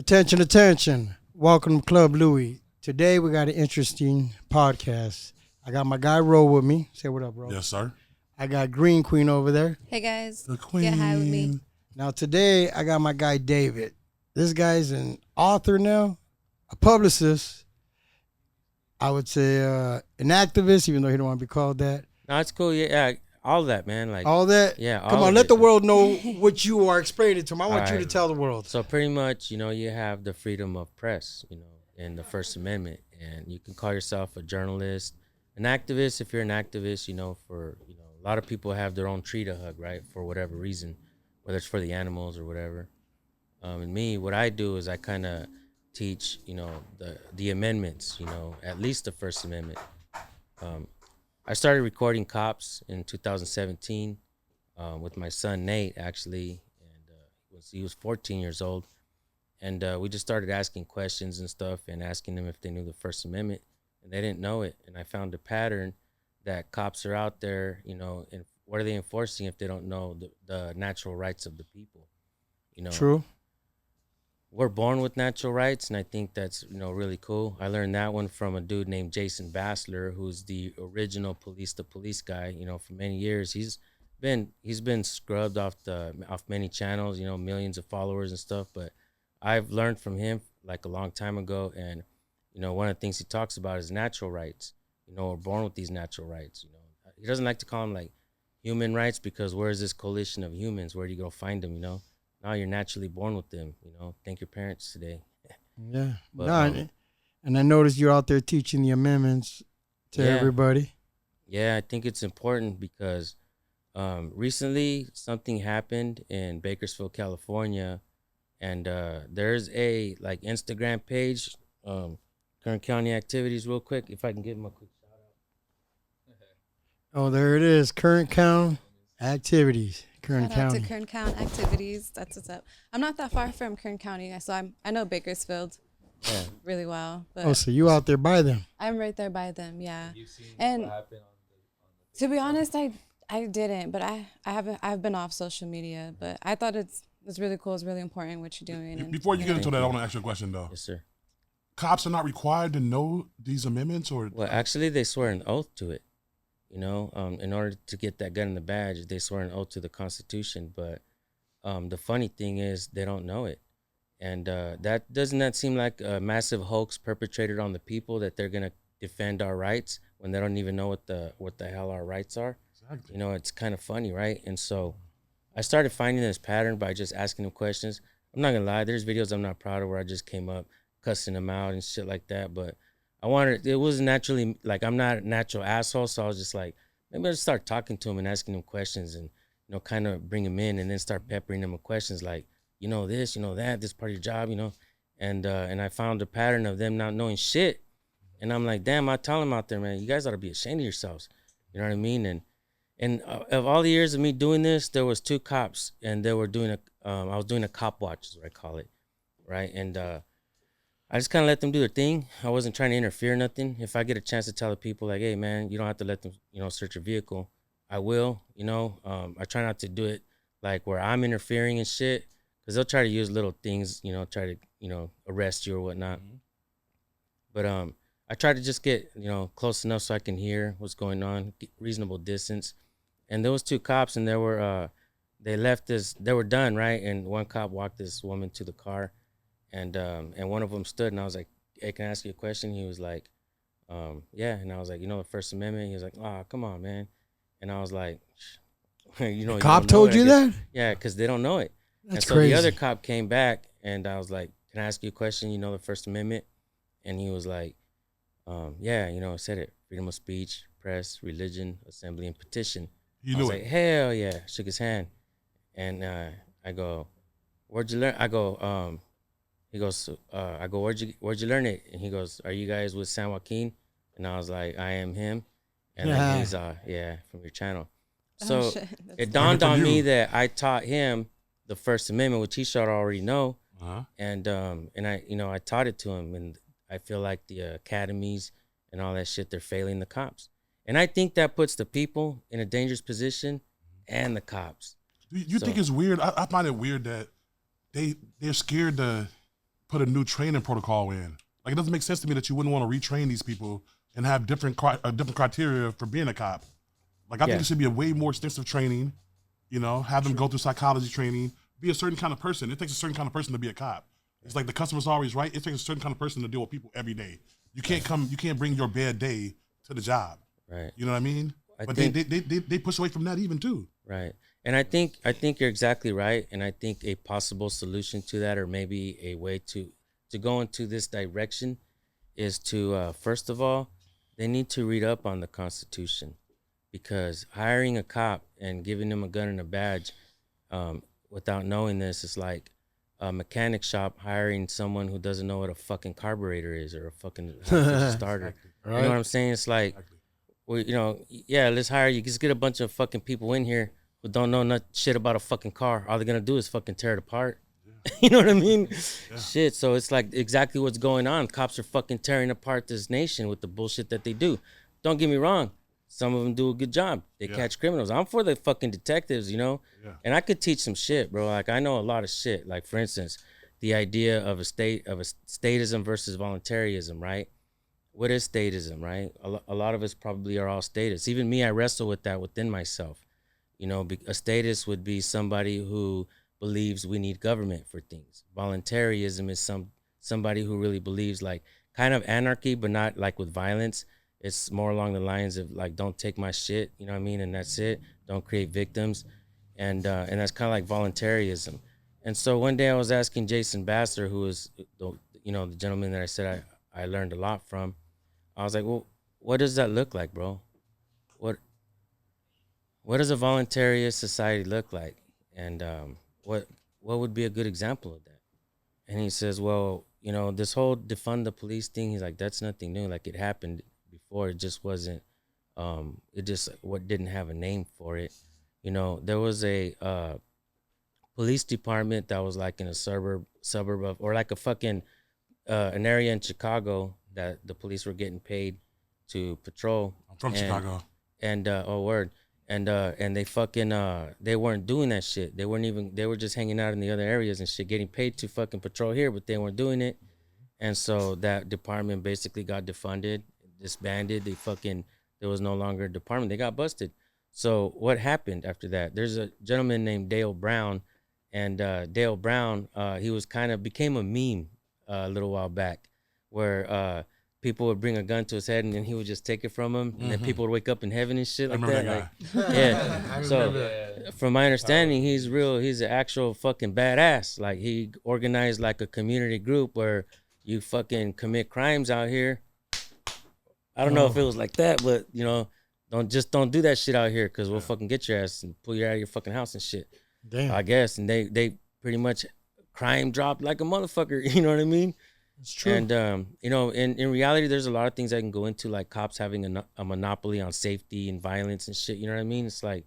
Attention, attention. Welcome to Club Louie. Today we got an interesting podcast. I got my guy Ro with me. Say what up, bro. Yes, sir. I got Green Queen over there. Hey guys, The queen. get high with me. Now today I got my guy David. This guy's an author now, a publicist. I would say an activist, even though he don't want to be called that. No, it's cool. Yeah, all that, man. Like All that? Yeah. Come all on, of let it. the world know what you are explaining to them. I want you to Alright. tell the world. So pretty much, you have the freedom of press, in the First Amendment, and you can call yourself a journalist, an activist. If you're an activist, a lot of people have their own tree to hug, right? For whatever reason, whether it's for the animals or whatever. And me, what I do is I kind of teach, the amendments, at least the First Amendment. I started recording cops in 2017 with my son Nate, actually, and he was 14 years old, and we just started asking questions and stuff and asking them if they knew the First Amendment, and they didn't know it. And I found a pattern that cops are out there, and what are they enforcing if they don't know the natural rights of the people? True. We're born with natural rights, and I think that's really cool. I learned that one from a dude named Jason Bassler, who's the original Police the Police guy. For many years, he's been scrubbed off many channels, millions of followers and stuff. But I've learned from him like a long time ago, and one of the things he talks about is natural rights. We're born with these natural rights. He doesn't like to call them like human rights, because where's this coalition of humans? Where do you go find them? Now you're naturally born with them. Thank your parents today. Yeah. But, and I noticed you're out there teaching the amendments to everybody. Yeah, I think it's important because recently something happened in Bakersfield, California, and there's a Instagram page, Kern County Activities, real quick, if I can give them a quick shout out. Oh, there it is. Current County Activities. Kern Shout out County. to Kern County Activities. That's what's up. I'm not that far from Kern County, so I know Bakersfield Yeah. really well. But Oh, so you out there by them? I'm right there by them. Yeah. You've seen And what happened on the to be honest, I didn't, but I've been off social media. But I thought it's really cool. It's really important what you're doing. And, Before you get into that, I want to ask you a question, though. Yes, sir. Cops are not required to know these amendments, or Well, actually, they swear an oath to it. In order to get that gun and the badge, they swear an oath to the Constitution. But the funny thing is, they don't know it, and doesn't that seem like a massive hoax perpetrated on the people, that they're gonna defend our rights when they don't even know what the hell our rights are? Exactly. It's kind of funny, right? And so I started finding this pattern by just asking them questions. I'm not gonna lie, there's videos I'm not proud of where I just came up cussing them out and shit like that, but it was naturally, like, I'm not a natural asshole, so I was just like, maybe I'll just start talking to him and asking him questions, and kind of bring him in, and then start peppering him with questions like, this, that, this part of your job, and I found a pattern of them not knowing shit, and I'm like, damn, I tell them out there, man, you guys ought to be ashamed of yourselves, you know what I mean? And of all the years of me doing this, there was 2 cops, and they were doing I was doing a cop watch, is what I call it, right? And I just kind of let them do their thing. I wasn't trying to interfere, nothing. If I get a chance to tell the people, like, hey, man, you don't have to let them, search your vehicle, I will, I try not to do it, like, where I'm interfering and shit, because they'll try to use little things, try to, arrest you or whatnot. Mhm. But I try to just get, close enough so I can hear what's going on, get reasonable distance. And there was 2 cops, and they were done, right? And one cop walked this woman to the car. And one of them stood, and I was like, hey, can I ask you a question? He was like, yeah. And I was like, the First Amendment? He was like, oh, come on, man. And I was like, The cop told you that? Yeah, because they don't know it. That's and so crazy. the other cop came back, and I was like, can I ask you a question? The First Amendment? And he was like, yeah, it said it. Freedom of speech, press, religion, assembly, and petition. you I knew was it. like, hell yeah. Shook his hand. And I go, where'd you learn? I go, he goes, I go, where'd you learn it? And he goes, are you guys with San Joaquin? And I was like, I am him. And then he's, from your channel. So oh, shit. it dawned Good for on me you. that I taught him the First Amendment, which he should already know. Uh-huh. And I taught it to him. And I feel like the academies and all that shit, they're failing the cops. And I think that puts the people in a dangerous position and the cops. You think it's weird? I find it weird that they're scared to put a new training protocol in. Like, it doesn't make sense to me that you wouldn't want to retrain these people and have different criteria for being a cop. Like, I think there should be a way more extensive training, you know, have them go through psychology training, be a certain kind of person. It takes a certain kind of person to be a cop. It's like the customer's always right. It takes a certain kind of person to deal with people every day. You can't bring your bad day to the job. Right. You know what I mean? But they push away from that even too. Right. And I think you're exactly right. And I think a possible solution to that, or maybe a way to go into this direction, is to first of all, they need to read up on the Constitution, because hiring a cop and giving them a gun and a badge without knowing this is like a mechanic shop hiring someone who doesn't know what a fucking carburetor is or a fucking starter. Right. You know what I'm saying? It's like, well, you know, yeah, let's hire you. Just get a bunch of fucking people in here who don't know shit about a fucking car. All they're gonna do is fucking tear it apart. Yeah. You know what I mean? Yeah. Shit. So it's like exactly what's going on. Cops are fucking tearing apart this nation with the bullshit that they do. Don't get me wrong. Some of them do a good job. They catch criminals. I'm for the fucking detectives, you know? Yeah. And I could teach some shit, bro. Like, I know a lot of shit. Like, for instance, the idea of a statism versus voluntarism, right? What is statism, right? A lot of us probably are all statists. Even me, I wrestle with that within myself. You know, a statist would be somebody who believes we need government for things. Voluntarism is somebody who really believes, like, kind of anarchy, but not like with violence. It's more along the lines of like, don't take my shit, you know what I mean? And that's it. Don't create victims. And that's kind of like voluntarism. And so one day I was asking Jason Bassler, who is, the gentleman that I said I learned a lot from. I was like, well, what does that look like, bro? What does a voluntarist society look like? And what would be a good example of that? And he says, well, you know, this whole defund the police thing, he's like, that's nothing new. Like, it happened before. It just wasn't, didn't have a name for it. You know, there was a police department that was like in a suburb of, or like a fucking, an area in Chicago that the police were getting paid to patrol. I'm from Chicago. And, and they fucking, they weren't doing that shit. They were just hanging out in the other areas and shit, getting paid to fucking patrol here, but they weren't doing it. And so that department basically got defunded, disbanded. There was no longer a department. They got busted. So what happened after that? There's a gentleman named Dale Brown, and Dale Brown, he became a meme a little while back, where people would bring a gun to his head and then he would just take it from him, and then people would wake up in heaven and shit like that. Yeah. So from my understanding, he's an actual fucking badass. Like, he organized like a community group where you fucking commit crimes out here. I don't know if it was like that, but, you know, don't do that shit out here, because we'll fucking get your ass and pull you out of your fucking house and shit. Damn. I guess. And they pretty much crime dropped like a motherfucker. You know what I mean? It's true. And, you know, in reality, there's a lot of things I can go into, like cops having a monopoly on safety and violence and shit. You know what I mean? It's like,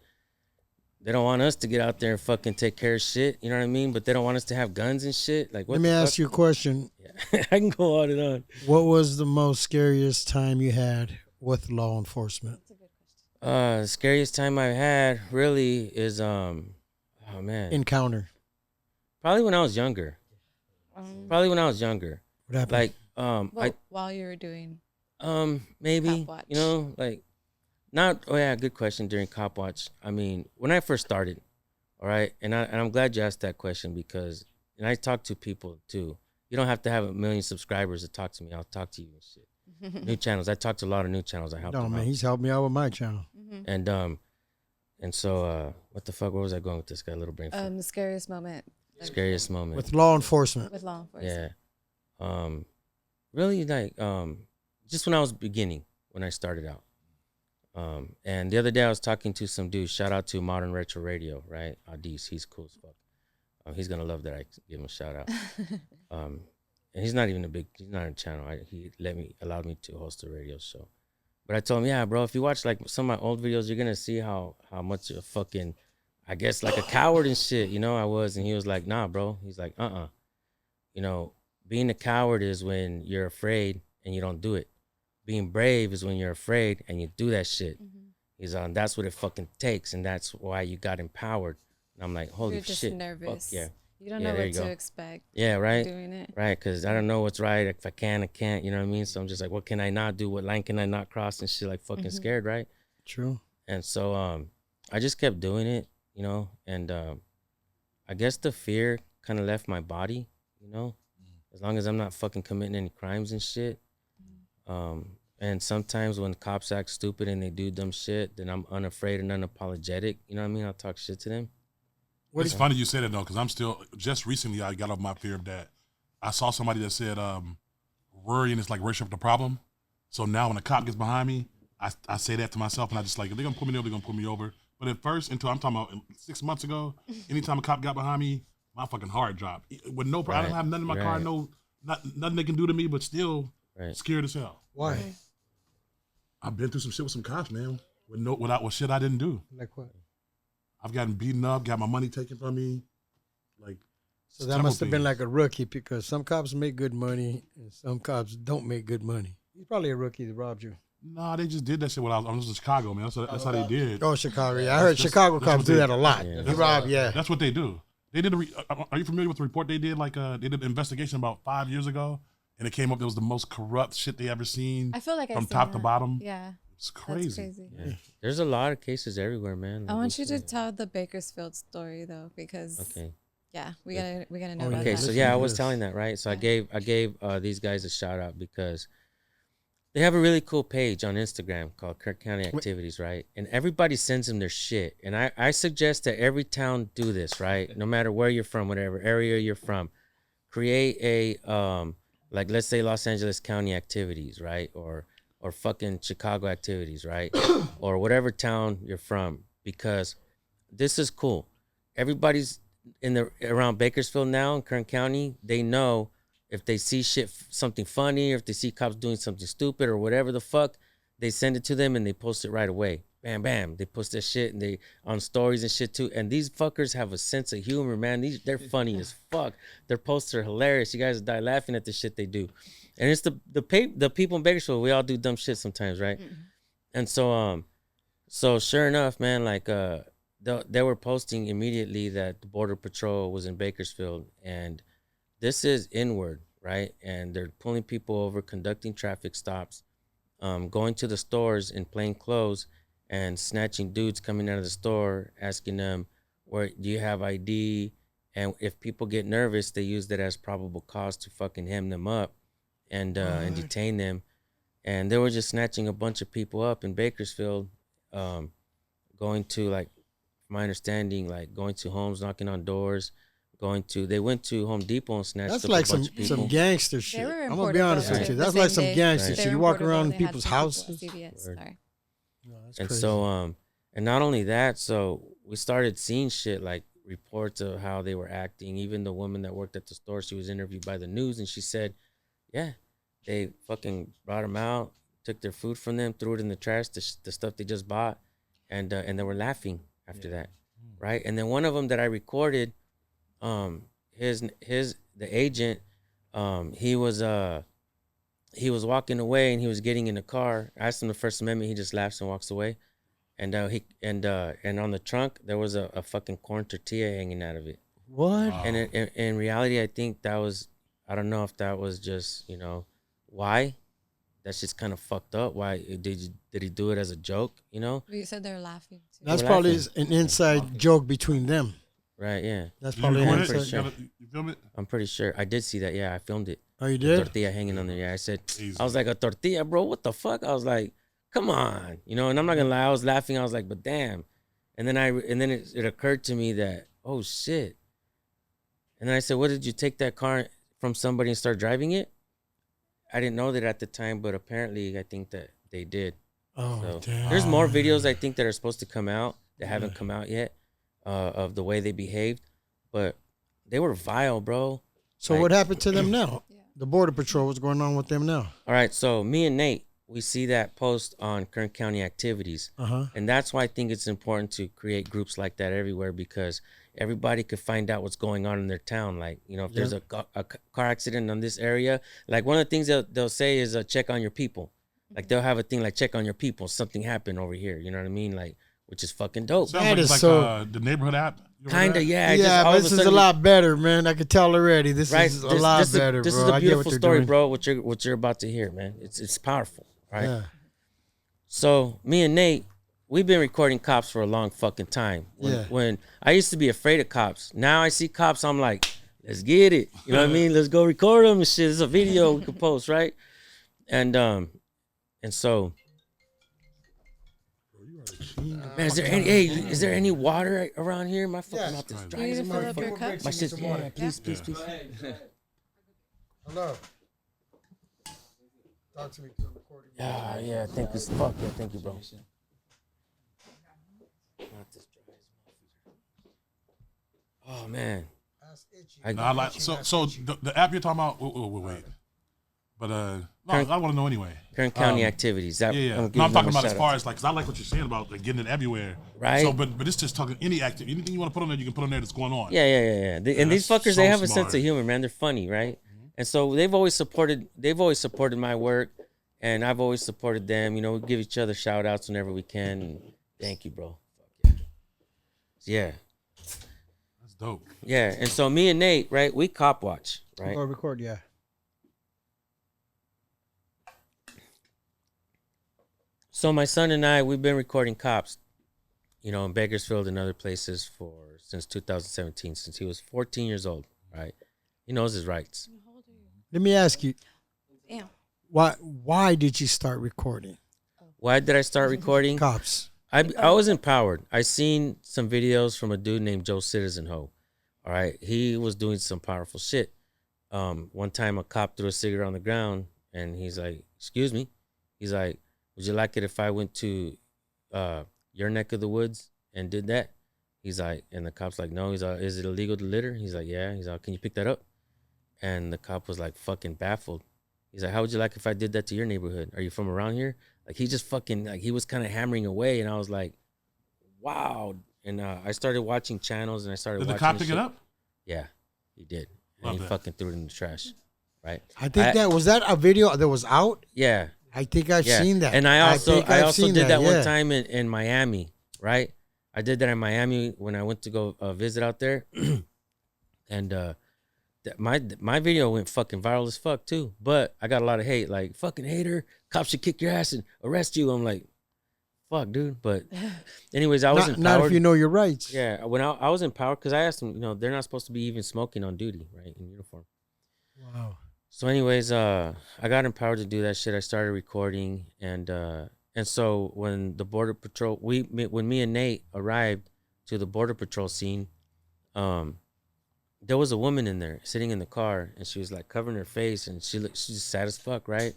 they don't want us to get out there and fucking take care of shit. You know what I mean? But they don't want us to have guns and shit. Like, what? Let me ask you a question. Yeah. I can go on and on. What was the most scariest time you had with law enforcement? That's a good question. The scariest time I've had really is, oh man. Encounter. Probably when I was younger. What happened? Like, while you were doing maybe, Cop Watch. You know, like, good question. During Cop Watch, I mean, when I first started, all right, and I'm glad you asked that question, because, and I talk to people too. You don't have to have 1 million subscribers to talk to me. I'll talk to you and shit. New channels. I talk to a lot of new channels. I help them out. He's helped me out with my channel. And so what the fuck? Where was I going with this guy? Little brain. The scariest moment. Scariest moment with law enforcement. Yeah. Really, like, just when I was beginning, when I started out. And the other day I was talking to some dude. Shout out to Modern Retro Radio, right? Adis, he's cool as fuck. He's gonna love that I give him a shout out. And he's not on a channel. He allowed me to host a radio show. But I told him, yeah, bro, if you watch like some of my old videos, you're gonna see how much of a fucking, I guess, like a coward and shit, you know, I was. And he was like, nah, bro. He's like, you know, being a coward is when you're afraid and you don't do it. Being brave is when you're afraid and you do that shit. He's on. That's what it fucking takes, and that's why you got empowered. And I'm like, holy you're just shit, nervous. fuck yeah. You don't Yeah, know there what you to go. expect. Yeah, right. Doing it. Right, because I don't know what's right. If I can, I can't. You know what I mean? So I'm just like, what can I not do? What line can I not cross? And shit, like fucking scared, right? True. And so I just kept doing it, you know. And I guess the fear kind of left my body, you know. As long as I'm not fucking committing any crimes and shit. And sometimes when cops act stupid and they do dumb shit, then I'm unafraid and unapologetic. You know what I mean? I'll talk shit to them. It's funny you said it though, because I'm still just recently I got off my fear of that. I saw somebody that said worrying is like worship the problem. So now when a cop gets behind me, I say that to myself, and I just like, if they're gonna pull me over, they're gonna pull me over. But at first, until I'm talking about 6 months ago, anytime a cop got behind me, my fucking heart dropped. With no problem, I don't have nothing in my car, nothing they can do to me, but still scared as hell. Why? I've been through some shit with some cops, man. With shit I didn't do. Like what? I've gotten beaten up, got my money taken from me. Like, so that must have been like a rookie, because some cops make good money and some cops don't make good money. He's probably a rookie that robbed you. Nah, they just did that shit when I was in Chicago, man. That's how they did. Oh, Chicago. Yeah, I heard Chicago cops do that a lot. Yeah. He robbed, That's what they do. They did. Are you familiar with the report they did? Like, they did an investigation about 5 years ago, and it came up that was the most corrupt shit they ever seen. I feel like from top to bottom. Yeah. It's crazy. That's crazy. Yeah. There's a lot of cases everywhere, man. I want you to tell the Bakersfield story though, because yeah, we gotta know about Okay, that. so yeah, I was telling that, right? So I gave these guys a shout out because they have a really cool page on Instagram called Kirk County Activities, right? And everybody sends them their shit. And I suggest that every town do this, right? No matter where you're from, whatever area you're from, create a like, let's say Los Angeles County Activities, right? Or fucking Chicago Activities, right? Or whatever town you're from, because this is cool. Everybody's around Bakersfield now in Kern County, they know if they see something funny, or if they see cops doing something stupid or whatever the fuck, they send it to them and they post it right away. Bam, bam. They post their shit and they on stories and shit too. And these fuckers have a sense of humor, man. They're funny as fuck. Their posts are hilarious. You guys die laughing at the shit they do. And it's the people in Bakersfield, we all do dumb shit sometimes, right? And so so sure enough, man, like they were posting immediately that the Border Patrol was in Bakersfield, and this is inward, right? And they're pulling people over, conducting traffic stops, going to the stores in plain clothes and snatching dudes coming out of the store, asking them, "Where do you have ID?" And if people get nervous, they use that as probable cause to fucking hem them up and detain them. And they were just snatching a bunch of people up in Bakersfield, going to, like, my understanding, like going to homes, knocking on doors, they went to Home Depot and snatched That's up like a bunch of people. some gangster shit. I'm gonna be honest with you. the That's like same some day. gangster shit. They You were walk in around Porterville, they had people's some people houses. at CVS. Sorry. No, that's And crazy. so and not only that, so we started seeing shit like reports of how they were acting. Even the woman that worked at the store, she was interviewed by the news, and she said, yeah, they fucking brought them out, took their food from them, threw it in the trash, the stuff they just bought, and they were laughing after that, right? And then one of them that I recorded, the agent, he was walking away and he was getting in the car. I asked him the First Amendment, he just laughs and walks away. And and on the trunk there was a fucking corn tortilla hanging out of it. What? Wow. And in reality, I think that was, I don't know if that was just, why. That's just kind of fucked up. Why did he do it as a joke? But you said they were laughing too. That's We're probably laughing. an inside joke between them. Right? Yeah. That's Did you probably an record it? inside. You film it? I'm pretty sure I did see that. Yeah, I filmed it. Oh, you The did? tortilla hanging on there. Yeah, I said, Easy. I was like, a tortilla, bro? What the fuck? I was like, come on, And I'm not gonna lie, I was laughing. I was like, but damn. And then it occurred to me that, oh shit. And then I said, what, did you take that car from somebody and start driving it? I didn't know that at the time, but apparently I think that they did. Oh, So damn. there's more videos I think that are supposed to come out that haven't come out yet, of the way they behaved, but they were vile, bro. So Like- what happened to them now? Yeah. The Border Patrol, what's going on with them now? All right, so me and Nate, we see that post on Kern County Activities. Uh-huh. And that's why I think it's important to create groups like that everywhere, because everybody could find out what's going on in their town. Like, if there's a car accident in this area, like one of the things they'll say is check on your people. Like they'll have a thing like check on your people. Something happened over here. You know what I mean? Like, which is fucking dope. Sounds That like, is like so- the neighborhood app. Kind of, yeah. Yeah, but this is a lot better, man. I can tell already. This right? is a lot better, this bro. is a I get beautiful what story, doing. bro. What you're about to hear, man. It's powerful, right? Yeah. So me and Nate, we've been recording cops for a long fucking time. When I used to be afraid of cops. Now I see cops, I'm like, let's get it. You know what I mean? Let's go record them and shit. It's a video we can post, right? And so, man, is there any water around here? My fucking mouth is dry as a motherfucker. My shit's please. Hello. Talk to me through the recording. Yeah, thank you. Fuck yeah, thank you, bro. Oh man. So the app you're talking about. Wait. But no, I want to know anyway. Kern County activities. No, I'm talking about as far as like, cause I like what you're saying about like getting it everywhere. Right. So, but it's just talking any activity, anything you want to put on there, you can put on there that's going on. Yeah. And these fuckers, they have a sense of humor, man. They're funny, right? Mm-hmm. And so they've always supported my work, and I've always supported them. You know, we give each other shout outs whenever we can. And thank you, bro. Fuck yeah. That's dope. Yeah, and so me and Nate, right? We cop watch, right? Record, yeah. So my son and I, we've been recording cops, you know, in Bakersfield and other places since 2017, since he was 14 years old, right? He knows his rights. Let me ask you. Damn. Why did you start recording? Why did I start recording? Cops. I was empowered. I seen some videos from a dude named Joe Citizen Ho. All right. He was doing some powerful shit. One time a cop threw a cigarette on the ground and he's like, excuse me. He's like, would you like it if I went to your neck of the woods and did that? He's like, and the cop's like, no. He's like, is it illegal to litter? He's like, yeah. He's like, can you pick that up? And the cop was like fucking baffled. He's like, how would you like if I did that to your neighborhood? Are you from around here? Like he just fucking, like he was kind of hammering away. And I was like, wow. And I started watching channels and I started watching. Did the cop pick it up? Yeah, he did. And he fucking threw it in the trash. Right. I think was that a video that was out? Yeah. I think I've seen that. And I also did that one time in Miami, right? I did that in Miami when I went to go visit out there. And my video went fucking viral as fuck too. But I got a lot of hate, like, fucking hater, cops should kick your ass and arrest you. I'm like, fuck, dude. But anyways, I was empowered. Not if you know your rights. Yeah, when I was empowered, because I asked them, you know, they're not supposed to be even smoking on duty, right, in uniform. Wow. So anyways, I got empowered to do that shit. I started recording, and so when the Border Patrol, when me and Nate arrived to the Border Patrol scene, there was a woman in there sitting in the car, and she was like covering her face, and she's just sad as fuck, right?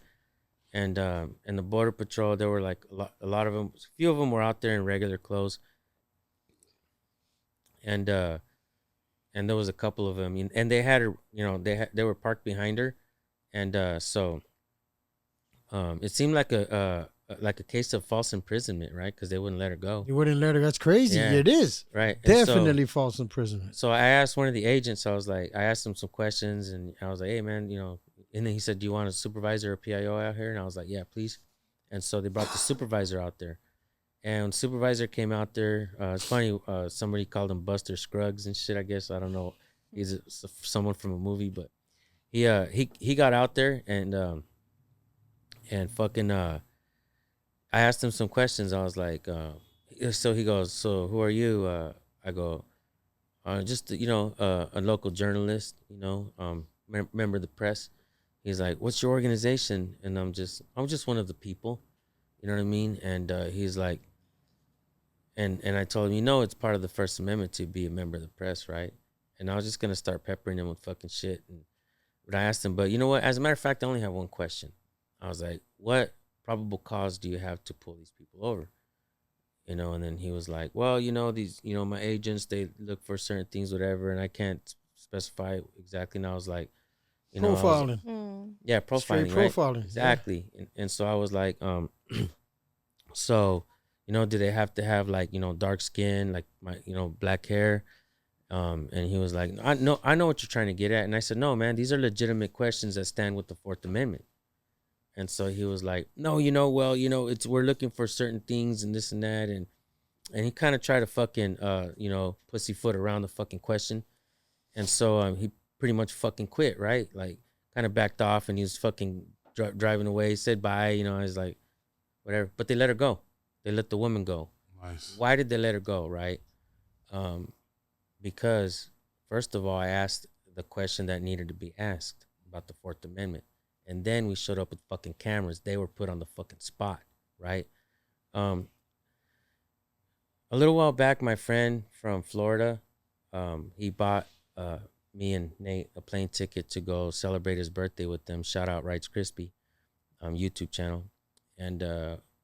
And the Border Patrol, there were like a lot of them, a few of them were out there in regular clothes, and there was a couple of them, and they had her, you know, they were parked behind her. And so it seemed like a case of false imprisonment, right? Because they wouldn't let her go. You wouldn't let her. That's crazy. Yeah. It is. Right. Definitely false imprisonment. So I asked one of the agents, I asked him some questions, and I was like, hey, man, you know, and then he said, do you want a supervisor or PIO out here? And I was like, yeah, please. And so they brought the supervisor out there. And when the supervisor came out there, it's funny, somebody called him Buster Scruggs and shit, I guess. I don't know. He's someone from a movie, but he got out there and fucking I asked him some questions. I was like, so he goes, so who are you? I go, just, you know, a local journalist, you know, member of the press. He's like, what's your organization? And I'm just one of the people, you know what I mean? And he's like, and I told him, you know, it's part of the First Amendment to be a member of the press, right? And I was just gonna start peppering him with fucking shit. But I asked him, but you know what? As a matter of fact, I only have one question. I was like, what probable cause do you have to pull these people over? You know, and then he was like, well, you know, these, you know, my agents, they look for certain things, whatever, and I can't specify exactly. And I was like, you know, profiling. Yeah, profiling. Straight profiling. Right? Exactly. Yeah. And so I was like, so, you know, do they have to have like, you know, dark skin, like my, you know, black hair? And he was like, I know what you're trying to get at. And I said, no, man, these are legitimate questions that stand with the Fourth Amendment. And so he was like, no, you know, well, you know, we're looking for certain things and this and that. and he kind of tried to fucking pussyfoot around the fucking question, and so he pretty much fucking quit, right? Like kind of backed off, and he was fucking driving away. He said bye, I was like, whatever. But they let her go. They let the woman go. Nice. Why did they let her go, right? Because first of all, I asked the question that needed to be asked about the Fourth Amendment, and then we showed up with fucking cameras. They were put on the fucking spot, right? A little while back, my friend from Florida, he bought me and Nate a plane ticket to go celebrate his birthday with them. Shout out Rights Crispy, YouTube channel, and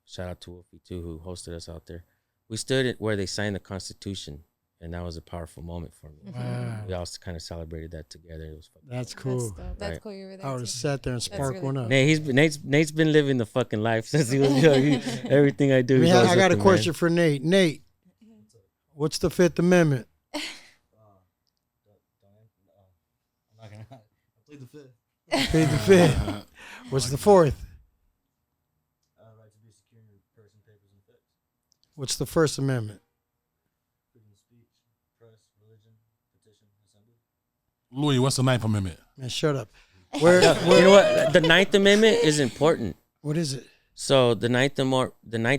shout out to Wolfie too, who hosted us out there. We stood where they signed the Constitution, and that was a powerful moment for me. Wow. We all kind of celebrated that together. It was fucking That's cool. That's Right. cool. You were there. I would too. have sat there and sparked really one cool. up. Nate's been living the fucking life since he was young. Everything I do. I, mean, he goes I got a with it, question man. for Nate. Nate, what's the Fifth Amendment? I'm not gonna. I plead the fifth. Plead the Fifth. What's the Fourth? Right to be secure in your person, papers, and effects. What's the First Amendment? Freedom of speech, press, religion, petition, assembly. Louis, what's the Ninth Amendment? Man, shut up. Where? You know what? The Ninth Amendment is important. What is it? So the Ninth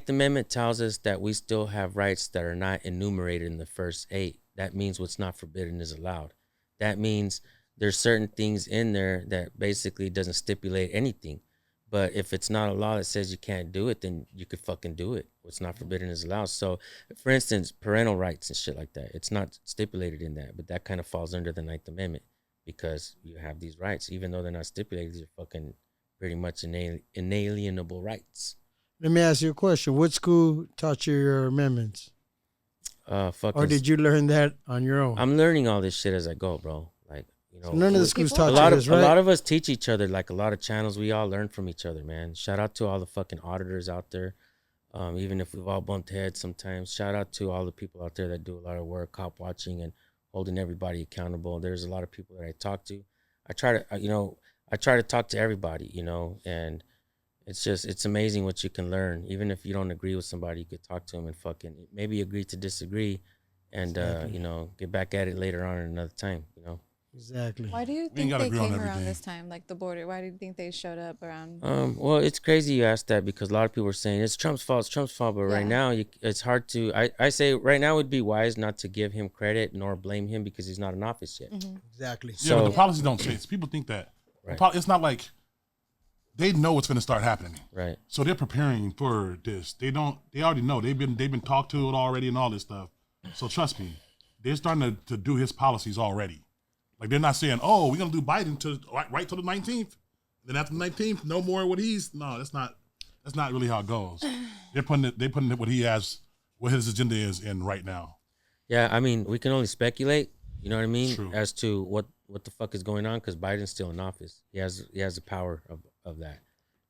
Amendment tells us that we still have rights that are not enumerated in the first 8. That means what's not forbidden is allowed. That means there's certain things in there that basically doesn't stipulate anything. But if it's not a law that says you can't do it, then you could fucking do it. What's not forbidden is allowed. So, for instance, parental rights and shit like that, it's not stipulated in that, but that kind of falls under the Ninth Amendment because you have these rights, even though they're not stipulated. These are fucking pretty much inalienable rights. Let me ask you a question. What school taught you your amendments? Or did you learn that on your own? I'm learning all this shit as I go, bro. Like, So none of the schools taught a you lot this, of right? a lot of us teach each other. Like a lot of channels, we all learn from each other, man. Shout out to all the fucking auditors out there. Even if we've all bumped heads sometimes. Shout out to all the people out there that do a lot of work, cop watching and holding everybody accountable. There's a lot of people that I talk to. I try to talk to everybody, and it's amazing what you can learn. Even if you don't agree with somebody, you could talk to them and fucking maybe agree to disagree, and get back at it later on at another time. Exactly. Why do you ain't think gotta they agree on came around everything. this time, like the border? Why do you think they showed up around? Well, it's crazy you asked that because a lot of people are saying it's Trump's fault, but right now it's hard to. I say right now it would be wise not to give him credit nor blame him because he's not in office yet. Exactly. Yeah, but the policies don't change. People think that. Right. It's not like they know what's going to start happening. Right. So they're preparing for this. They already know. They've been talked to it already and all this stuff. So trust me, they're starting to do his policies already. Like they're not saying, "Oh, we're gonna do Biden to right till the 19th." Then after the 19th, no more what he's. No, that's not really how it goes. They're putting it what he has, what his agenda is in right now. Yeah, I mean, we can only speculate. You know what I mean? True. As to what the fuck is going on because Biden's still in office. He has the power of that.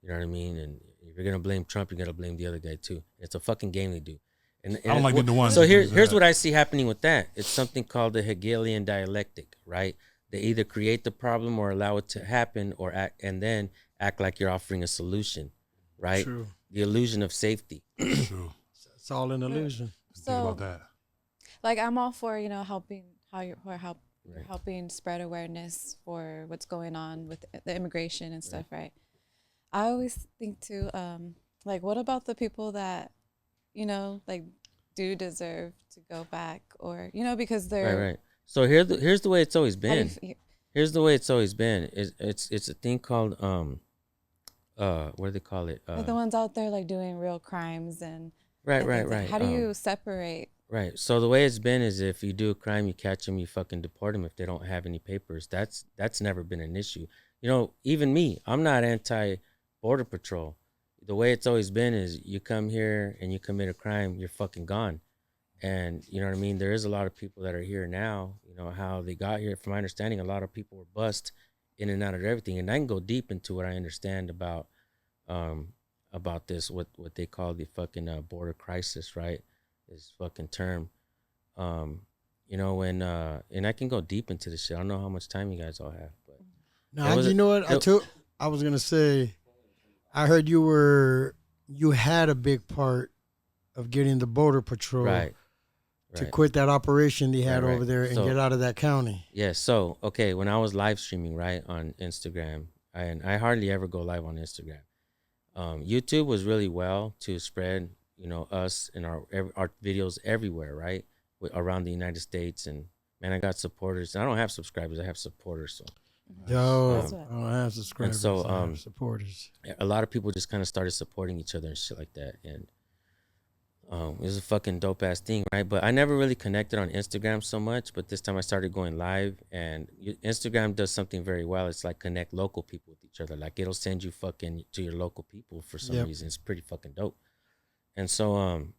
You know what I mean? And if you're gonna blame Trump, you're gonna blame the other guy too. It's a fucking game they do. And I don't like being the one. So that here's does that. what I see happening with that. It's something called the Hegelian dialectic, right? They either create the problem or allow it to happen, or then act like you're offering a solution, right? True. The illusion of safety. True. It's all an illusion. Think So, about that. like, I'm all for helping helping spread awareness for what's going on with the immigration and stuff, right? I always think too, like, what about the people that, like, do deserve to go back, or because they're Right. So here's the way it's always how do been. Here's the way it's always been. It's a thing called what do they call it? like the ones out there like doing real crimes and Right. How do you separate? Right. So the way it's been is if you do a crime, you catch them, you fucking deport them if they don't have any papers. That's never been an issue. Even me, I'm not anti-border patrol. The way it's always been is you come here and you commit a crime, you're fucking gone. And you know what I mean? There is a lot of people that are here now, how they got here. From my understanding, a lot of people were bussed in and out of everything. And I can go deep into what I understand about this, what they call the fucking border crisis, right? This fucking term. And I can go deep into this shit. I don't know how much time you guys all have, but Now, you know what? I was gonna say, I heard you had a big part of getting the border patrol Right. to Right. quit that operation they had Right, over there and so- get out of that county. Yeah. So okay, when I was live streaming right on Instagram, and I hardly ever go live on Instagram. YouTube was really well to spread, us and our videos everywhere, right, around the United States. And man, I got supporters. I don't have subscribers. I have supporters. So Yo, That's what- I don't have subscribers. so, I have supporters. a lot of people just kind of started supporting each other and shit like that. And it was a fucking dope ass thing, right? But I never really connected on Instagram so much. But this time I started going live, and Instagram does something very well. It's like connect local people with each other. Like it'll send you fucking to your local people for some Yep. reason. It's pretty fucking dope. And so On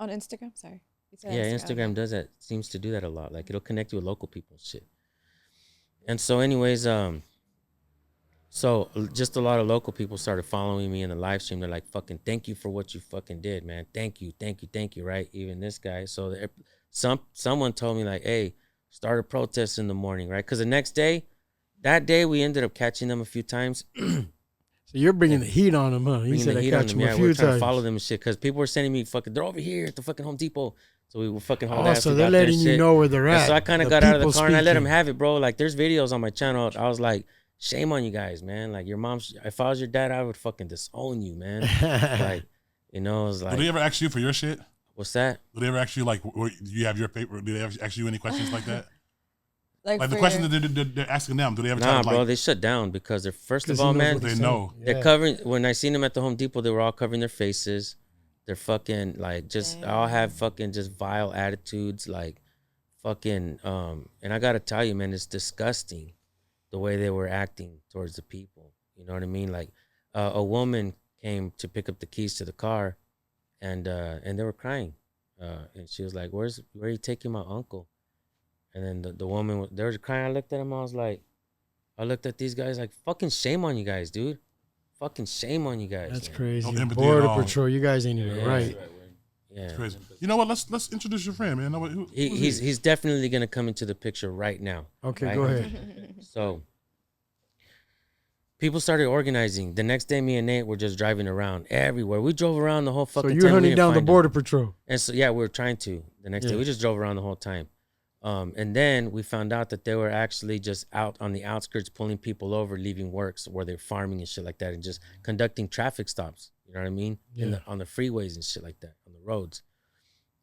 Instagram, sorry. You said yeah, Instagram does that. Seems to do that a lot. Like it'll connect you with local people and shit. And so, anyways, so just a lot of local people started following me in the live stream. They're like, "Fucking thank you for what you fucking did, man. Thank you, thank you, thank you." Right? Even this guy. So someone told me like, "Hey, start a protest in the morning," right? Because the next day, that day we ended up catching them a few times. So you're bringing the heat on them, huh? You Bringing said the I heat on catch them. them Yeah, a we were few trying times. to follow them and shit because people were sending me fucking. They're over here at the fucking Home Depot. So we were fucking hauled ass. So We they're got there letting and you shit. know where they're And at. so I kind of got out of the people car and I let them speaking. have it, bro. Like there's videos on my channel. I was like, shame on you guys, man. Like your mom's. If I was your dad, I would fucking disown you, man. Like, it was Do like, they ever ask you for your shit? what's that? Do they ever ask you like, do you have your paper? Do they ever ask you any questions like that? Like Like the for questions your- that they're asking them, do they ever try Nah, to bro, like? they shut down because they're first of 'Cause he all, knows man. what They he's know. saying. They're Yeah. covering. When I seen them at the Home Depot, they were all covering their faces. They're fucking like just all have fucking just vile attitudes, like fucking. And I gotta tell you, man, it's disgusting the way they were acting towards the people. You know what I mean? Like a woman came to pick up the keys to the car, and they were crying, and she was like, where are you taking my uncle? And then the woman, they were crying. I looked at him. I looked at these guys like, fucking shame on you guys, dude. Fucking shame on you guys. That's man. crazy. No empathy at Border all. Patrol, you guys ain't even Yeah. right. Yeah. It's crazy. You know what? Let's introduce your friend, man. Know what- who's He's definitely gonna come into the picture right now. Okay, Right? go ahead. So people started organizing. The next day, me and Nate were just driving around everywhere. We drove around the whole So fucking you're time. We hunting didn't down the find them. Border Patrol. And so yeah, we were trying to. The next day, Yeah. we just drove around the whole time. And then we found out that they were actually just out on the outskirts pulling people over, leaving works where they're farming and shit like that, and just conducting traffic stops. You know what I mean? Yeah. On the freeways and shit like that, on the roads.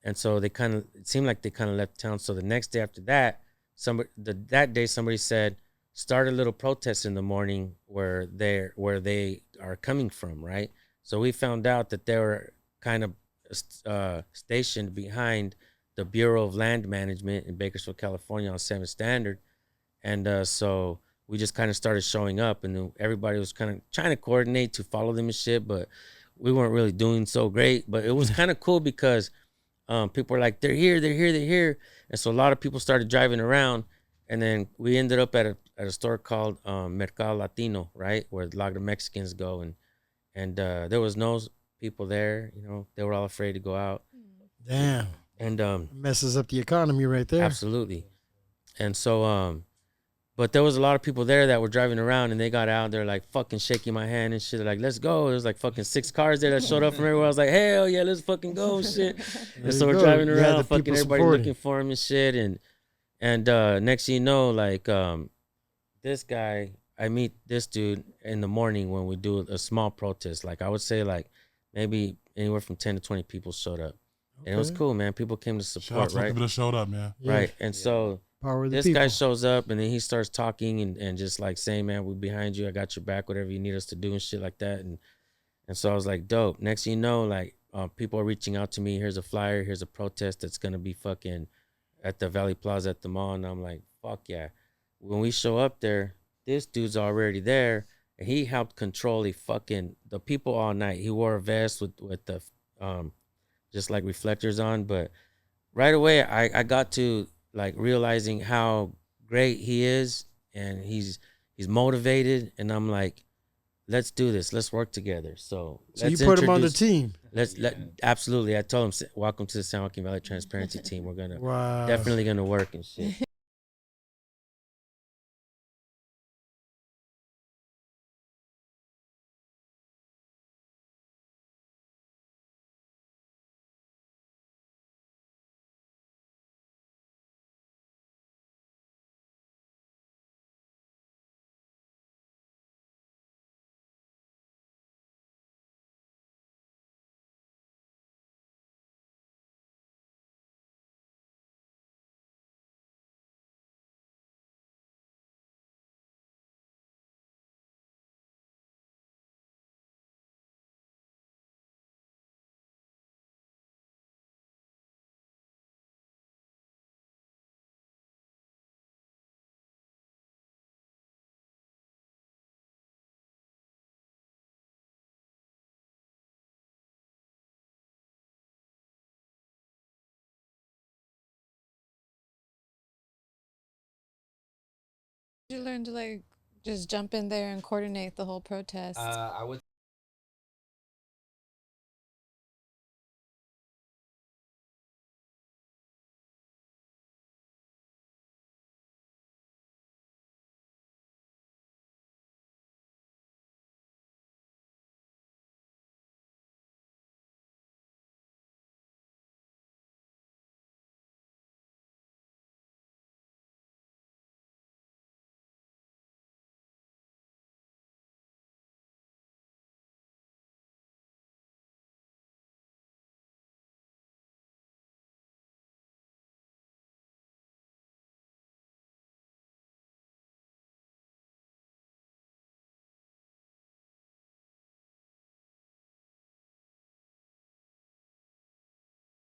And so it seemed like they kind of left town. So the next day after that, somebody said, start a little protest in the morning where they are coming from, right? So we found out that they were kind of stationed behind the Bureau of Land Management in Bakersfield, California on 7th Standard. And so we just kind of started showing up, and then everybody was kind of trying to coordinate to follow them and shit, but we weren't really doing so great. But it was kind of cool because people were like, they're here. And so a lot of people started driving around, and then we ended up at a store called Mercado Latino, right, where a lot of Mexicans go, and there was no people there. They were all afraid to go out. Damn. And Messes up the economy right there. absolutely. And so but there was a lot of people there that were driving around, and they got out. They're like fucking shaking my hand and shit. They're like, let's go. There's like fucking 6 cars there that showed up from everywhere. I was like, hell yeah, let's fucking go and shit. And so you we're go. driving You had around, the fucking people everybody supporting. looking for him and shit. And next thing you know, like this guy, I meet this dude in the morning when we do a small protest. Like I would say like maybe anywhere from 10 to 20 people showed up. And it was Okay. cool, man. People came to Shout out support, to the right? people that showed up, man. Yeah. Right. And so Power of the this people. guy shows up, and then he starts talking and just like saying, man, we're behind you. I got your back, whatever you need us to do and shit like that. And so I was like, dope. Next thing you know, like people are reaching out to me. Here's a flyer. Here's a protest that's going to be fucking at the Valley Plaza at the mall. And I'm like, fuck yeah. When we show up there, this dude's already there, and he helped control the people all night. He wore a vest with the just like reflectors on, but right away I got to like realizing how great he is, and he's motivated, and I'm like, let's do this, let's work together. So So you let's put him on the introduce- team. Absolutely. I told him, welcome to the San Joaquin Valley Transparency team. We're gonna Wow. definitely gonna work and shit. You learn to like just jump in there and coordinate the whole protest. I would.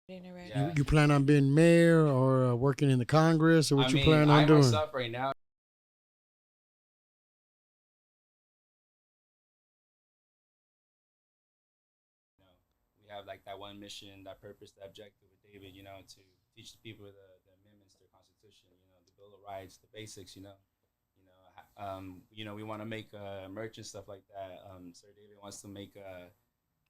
Right. Yeah. You plan on being mayor or working in the Congress, or what I you mean, plan I on doing? myself right now. You know, we have like that one mission, that purpose, that objective with David. You know, to teach the people the amendments to the Constitution. You know, the Bill of Rights, the basics. You know, we want to make merch and stuff like that. Sir David wants to make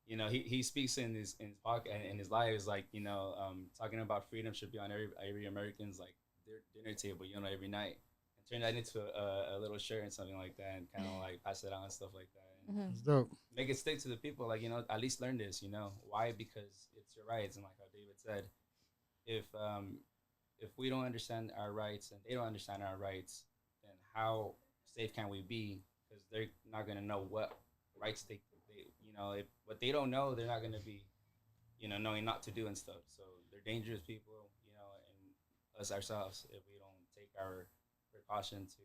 you know, he speaks in his podcast in his live is like, you know, talking about freedom should be on every American's like their dinner table, you know, every night, and turn that into a little shirt and something like that, and kind of like pass it on and stuff like that, and It's dope. make it stick to the people. Like, you know, at least learn this. You know why? Because it's your rights, and like how David said, if we don't understand our rights and they don't understand our rights, then how safe can we be? Because they're not gonna know what rights they you know, if what they don't know, they're not gonna be, you know, knowing not to do and stuff. So they're dangerous people, you know, and us ourselves if we don't take our precaution to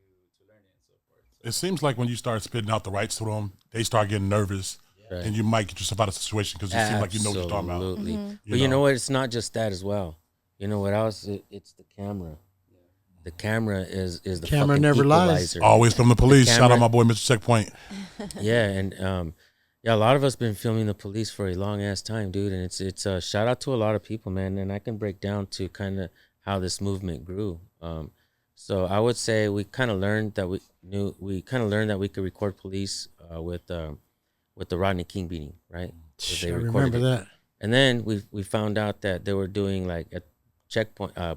learn it and so forth. So It seems like when you start spitting out the rights to them, they start getting nervous, Right. and you might get yourself out of a situation because you seem like you know what you're talking about. Absolutely. But you know what? It's not just that as well. You know what else? It's the camera. The camera is the Camera fucking never lies. equalizer. Always from the police. Shout out camera- my boy Mr. Checkpoint. Yeah, and yeah, a lot of us been filming the police for a long ass time, dude. And it's a shout out to a lot of people, man. And I can break down to kind of how this movement grew. So I would say we kind of learned that we could record police with the Rodney King beating, right? So I recorded remember it. that. And then we found out that they were doing like at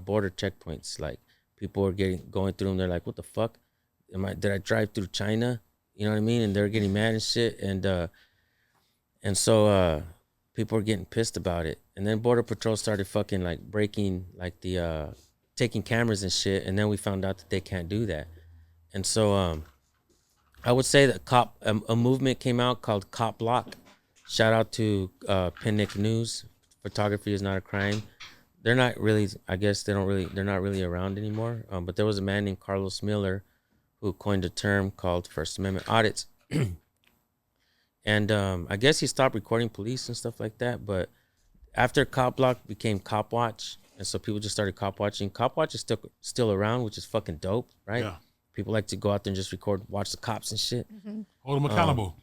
border checkpoints, like people were going through them. They're like, what the fuck? Did I drive through China? You know what I mean? And they're getting mad and shit. And so people were getting pissed about it. And then Border Patrol started fucking like breaking like the taking cameras and shit. And then we found out that they can't do that. And so I would say that a movement came out called Cop Block. Shout out to Pinnick News. Photography is not a crime. They're not really. I guess they're not really around anymore. But there was a man named Carlos Miller who coined a term called First Amendment audits. And I guess he stopped recording police and stuff like that. But after Cop Block became Cop Watch, and so people just started cop watching. Cop Watch is still around, which is fucking dope, right? Yeah. People like to go out there and just watch the cops and shit. Hold them accountable.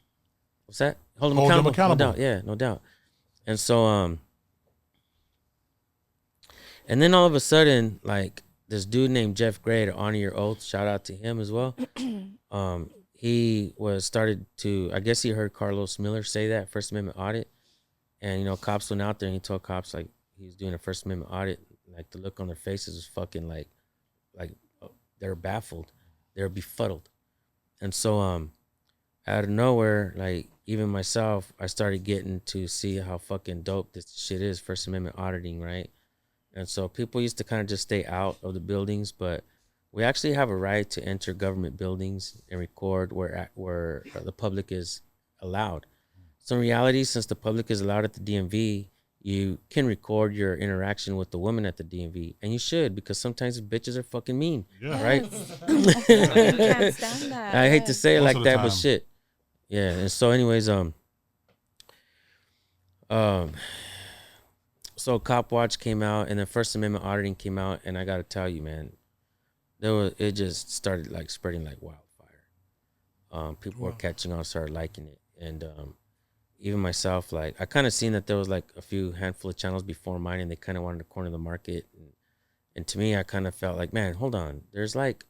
What's that? Hold them Hold them accountable. accountable. No doubt. Yeah, no doubt. And so and then all of a sudden, like this dude named Jeff Gray to honor your oath. Shout out to him as well. He started to, I guess he heard Carlos Miller say that First Amendment audit, and you know, cops went out there and he told cops like he was doing a First Amendment audit. Like the look on their faces was fucking like they were baffled, they were befuddled, and so out of nowhere, like even myself, I started getting to see how fucking dope this shit is, First Amendment auditing, right? And so people used to kind of just stay out of the buildings, but we actually have a right to enter government buildings and record where the public is allowed. So in reality, since the public is allowed at the DMV, you can record your interaction with the women at the DMV, and you should, because sometimes bitches are fucking mean, Yeah. right? You can't stand that. I hate to say it Most like of the that, but time. shit. Yeah, and so anyways, so Cop Watch came out, and then First Amendment auditing came out, and I gotta tell you, man, it just started like spreading like wildfire. People were catching on, started liking it, and even myself, like I kind of seen that there was like a few handful of channels before mine, and they kind of wanted to corner the market, and to me, I kind of felt like, man, hold on, there's like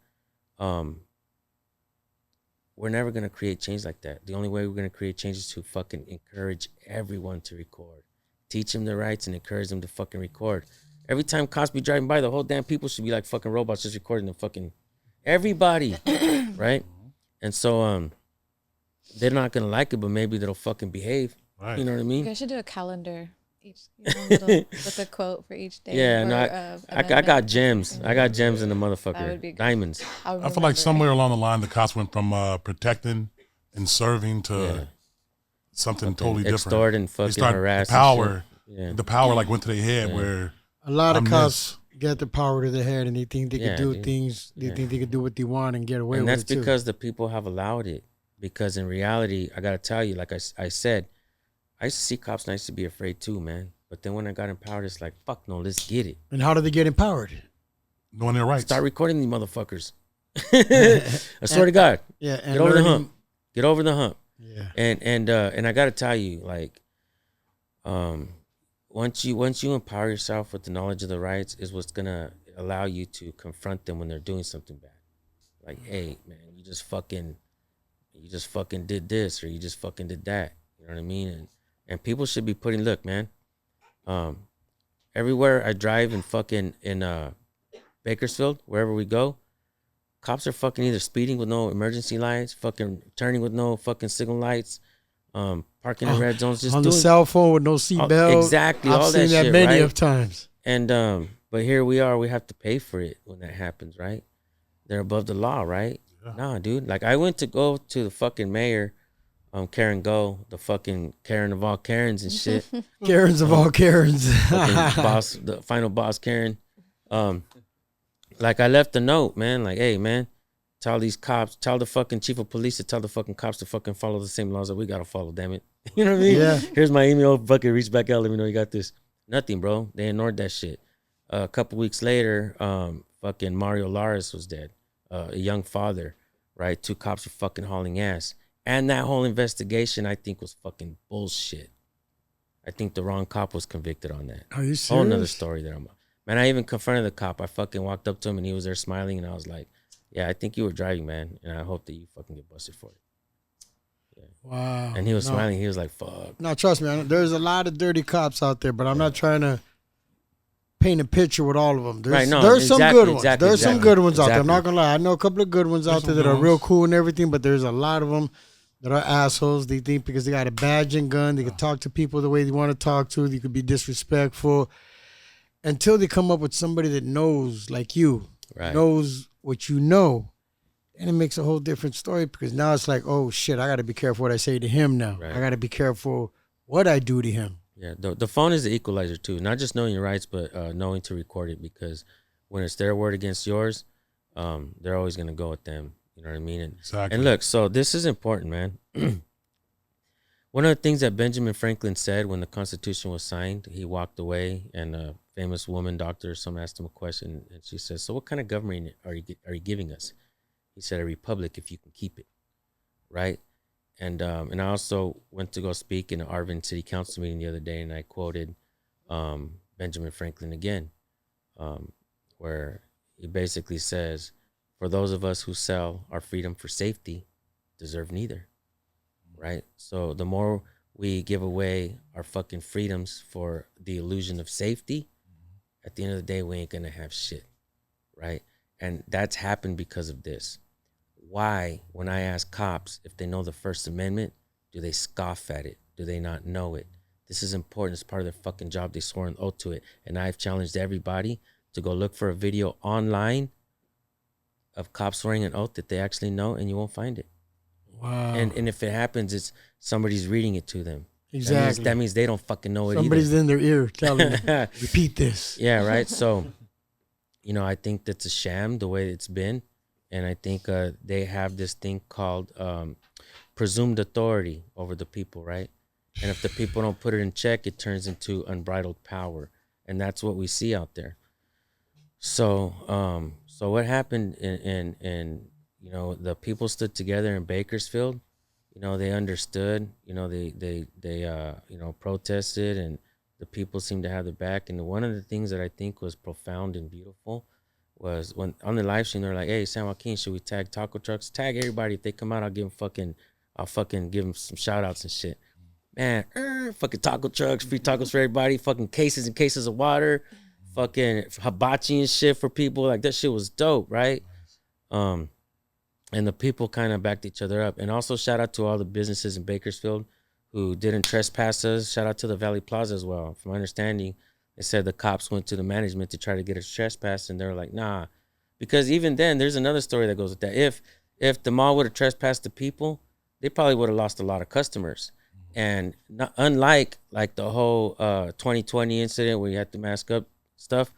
we're never gonna create change like that. The only way we're gonna create change is to fucking encourage everyone to record, teach them their rights, and encourage them to fucking record. Every time cops be driving by, the whole damn people should be like fucking robots just recording the fucking everybody, right? And so they're not gonna like it, but maybe they'll fucking behave. Right. You know what I You mean? guys should do a calendar each, with a quote for each day. Yeah, or, no, I got amendment. gems. I got gems in the That motherfucker. would be good. Diamonds. I'll I feel remember like it. somewhere along the line, the cops went from protecting and serving to Yeah. something totally different. Extort and They fucking started harass. the power. And shit. Yeah. The power like went to their head where A lot of I'm cops get the power to their head and they think they Yeah, can do dude. things. They Yeah. think they can do what they want and get away And with that's it too. because the people have allowed it. Because in reality, I gotta tell you, like I said, I used to see cops and I used to be afraid too, man. But then when I got empowered, it's like, fuck no, let's get it. And how do they get empowered? knowing their rights. Start recording these motherfuckers. I swear to God, Yeah, and get over the learning- hump. Get over the hump. Yeah, And I gotta tell you, like, once you empower yourself with the knowledge of the rights, is what's gonna allow you to confront them when they're doing something bad. Like, hey, man, you just fucking did this, or you just fucking did that. You know what I mean? And people should be putting, look, man, everywhere I drive in Bakersfield, wherever we go, cops are fucking either speeding with no emergency lights, fucking turning with no fucking signal lights, parking in red zones, just on doing the cell phone with no seatbelt. exactly, I've all seen that shit, many right? of times. And but here we are, we have to pay for it when that happens, right? They're above the law, right? Yeah. Nah, dude. Like, I went to go to the fucking mayor, Karen Go, the fucking Karen of all Karens and shit. Karens of all Karens. Fucking boss, the final boss Karen. Like, I left a note, man. Like, hey, man, tell these cops, tell the fucking chief of police to tell the fucking cops to fucking follow the same laws that we gotta follow. Damn it. You know what I mean? Yeah. Here's my email. Fucking reach back out. Let me know you got this. Nothing, bro. They ignored that shit. A couple weeks later, fucking Mario Laris was dead. A young father, right? 2 cops were fucking hauling ass. And that whole investigation, I think, was fucking bullshit. I think the wrong cop was convicted on that. Are you serious? Whole nother story there. Man, I even confronted the cop. I fucking walked up to him and he was there smiling, and I was like, yeah, I think you were driving, man, and I hope that you fucking get busted for it. Wow. And he was No. smiling. He was like, fuck. No, trust me. There's a lot of dirty cops out there, but I'm not trying to paint a picture with all of them. There's, Right, no, there's some exactly, good ones. exactly, There's some exactly, good ones out there. I'm exactly. not gonna lie. I know a couple of good ones out there some that good are real ones. cool and everything, but there's a lot of them that are assholes. They think because they got a badge and gun, they can talk to people the way they want to talk to. They could be disrespectful until they come up with somebody that knows, like you, Right. knows what you know. And it makes a whole different story because now it's like, oh shit, I got to be careful what I say to him now. Right. I got to be careful what I do to him. Yeah, the phone is the equalizer too. Not just knowing your rights, but knowing to record it, because when it's their word against yours, they're always gonna go with them. You know what I mean? Exactly. And look, so this is important, man. One of the things that Benjamin Franklin said when the Constitution was signed, he walked away, and a famous woman doctor, some asked him a question, and she says, "So what kind of government are you giving us?" He said, "A republic, if you can keep it," right? And I also went to go speak in an Arvin City Council meeting the other day, and I quoted Benjamin Franklin again, where he basically says, "For those of us who sell our freedom for safety, deserve neither," right? So the more we give away our fucking freedoms for the illusion of safety, at the end of the day, we ain't gonna have shit, right? And that's happened because of this. Why, when I ask cops if they know the First Amendment, do they scoff at it? Do they not know it? This is important. It's part of their fucking job. They swore an oath to it. And I've challenged everybody to go look for a video online of cops swearing an oath that they actually know, and you won't find it. Wow. And if it happens, it's somebody's reading it to them. Exactly. That means they don't fucking know it Somebody's either. in their ear telling them, repeat this. Yeah, right. So, I think that's a sham the way it's been. And I think they have this thing called presumed authority over the people, right? And if the people don't put it in check, it turns into unbridled power. And that's what we see out there. So what happened in the people stood together in Bakersfield. They understood. They protested, and the people seemed to have their back. And one of the things that I think was profound and beautiful was when on the live stream they're like, "Hey, San Joaquin, should we tag taco trucks? Tag everybody. If they come out, I'll fucking give them some shout outs and shit." Man, fucking taco trucks, free tacos for everybody, fucking cases and cases of water, fucking hibachi and shit for people. Like that shit was dope, right? And the people kind of backed each other up. And also shout out to all the businesses in Bakersfield who didn't trespass us. Shout out to the Valley Plaza as well. From my understanding, they said the cops went to the management to try to get us trespassed, and they were like, nah. Because even then, there's another story that goes with that. If the mall would have trespassed the people, they probably would have lost a lot of customers. And not, unlike like the whole 2020 incident where you had to mask up stuff,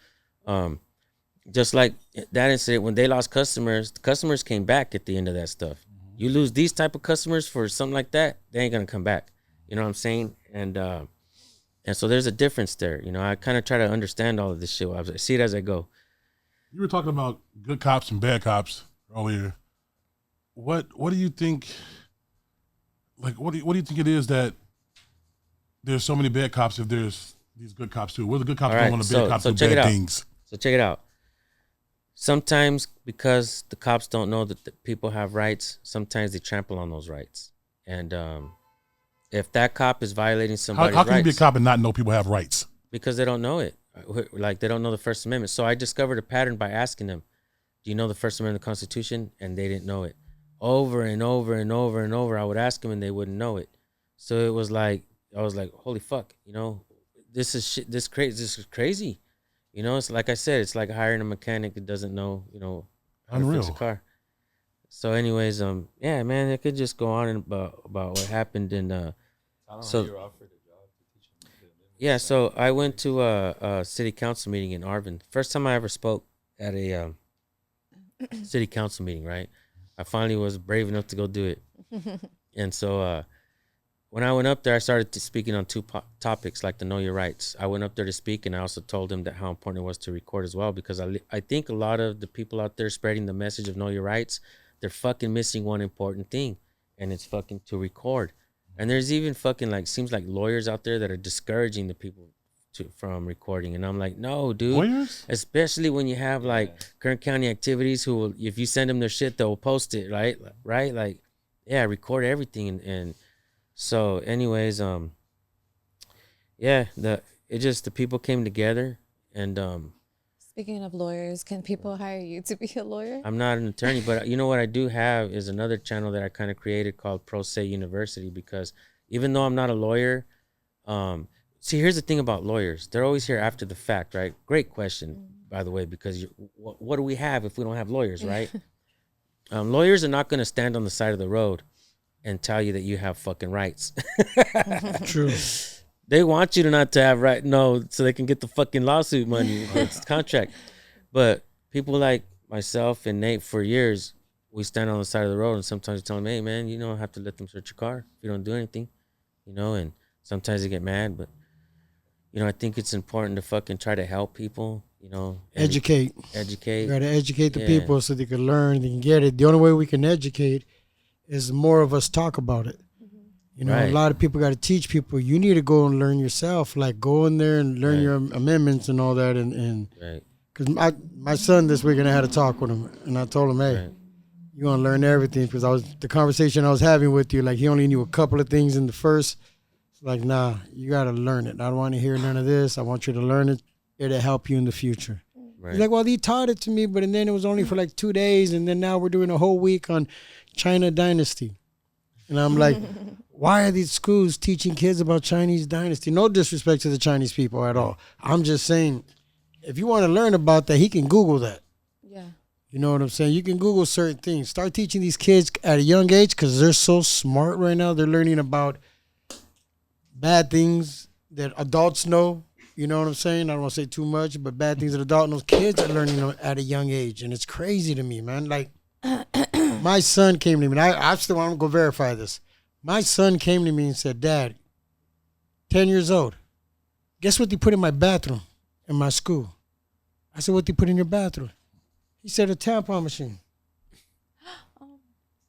just like that incident, when they lost customers, the customers came back at the end of that stuff. You lose these type of customers for something like that, they ain't gonna come back. You know what I'm saying? And so there's a difference there. You know, I kind of try to understand all of this shit. I see it as I go. You were talking about good cops and bad cops earlier. What do you think? Like, what do you think it is that there's so many bad cops if there's these good cops too? What are the good cops doing when the bad cops do bad things? So check it out. Sometimes because the cops don't know that the people have rights, sometimes they trample on those rights. And if that cop is violating somebody's rights, how can you be a cop and not know people have rights? Because they don't know it. Like they don't know the First Amendment. So I discovered a pattern by asking them, "Do you know the First Amendment of the Constitution?" And they didn't know it. Over and over and over and over, I would ask them and they wouldn't know it. So it was like, I was like, holy fuck, you know, this is shit, this is crazy. You know, it's like I said, it's like hiring a mechanic that doesn't know, you know, how to fix a car. So anyways, yeah, man, it could just go on about what happened. And so I went to a city council meeting in Arvin. First time I ever spoke at a city council meeting, right? I finally was brave enough to go do it. And so when I went up there, I started speaking on two topics, like the Know Your Rights. I went up there to speak, and I also told them that how important it was to record as well, because I think a lot of the people out there spreading the message of Know Your Rights, they're fucking missing one important thing, and it's fucking to record. And there's even fucking like, seems like lawyers out there that are discouraging the people from recording. And I'm like, no, dude. Lawyers? Especially when you have like Kern County activities who will, if you send them their shit, they'll post it, right? Right? Like, yeah, record everything. And so anyways, yeah, the people came together. And speaking of lawyers, can people hire you to be a lawyer? I'm not an attorney, but you know what I do have is another channel that I kind of created called Pro Se University, because even though I'm not a lawyer, see, here's the thing about lawyers. They're always here after the fact, right? Great question, by the way, because what do we have if we don't have lawyers, right? Lawyers are not going to stand on the side of the road and tell you that you have fucking rights. True. They want you to not to have right, no, so they can get the fucking lawsuit money, it's contract. But people like myself and Nate, for years, we stand on the side of the road, and sometimes we tell them, hey, man, you don't have to let them search your car if you don't do anything, you know, and sometimes they get mad, but you know, I think it's important to fucking try to help people, you know. Educate. You got to educate the people so they can learn, they can get it. The only way we can educate is more of us talk about it. You know, a lot of people got to teach people. You need to go and learn yourself. Like, go in there and learn your amendments and all that. And because my son this weekend, I had a talk with him, and I told him, hey, you're going to learn everything, because the conversation I was having with you, like, he only knew a couple of things in the first. Like, nah, you got to learn it. I don't want to hear none of this. I want you to learn it. It'll help you in the future. Right. He's like, well, he taught it to me, but and then it was only for like 2 days, and then now we're doing a whole week on China Dynasty. And I'm like, why are these schools teaching kids about Chinese dynasty? No disrespect to the Chinese people at all. I'm just saying, if you want to learn about that, he can Google that. Yeah. You know what I'm saying? You can Google certain things. Start teaching these kids at a young age, because they're so smart right now. They're learning about bad things that adults know. You know what I'm saying? I don't want to say too much, but bad things that adults know. Kids are learning them at a young age, and it's crazy to me, man. Like, my son came to me, and I still want to go verify this. My son came to me and said, Dad, 10 years old, guess what they put in my bathroom in my school? I said, what they put in your bathroom? He said, a tampon machine.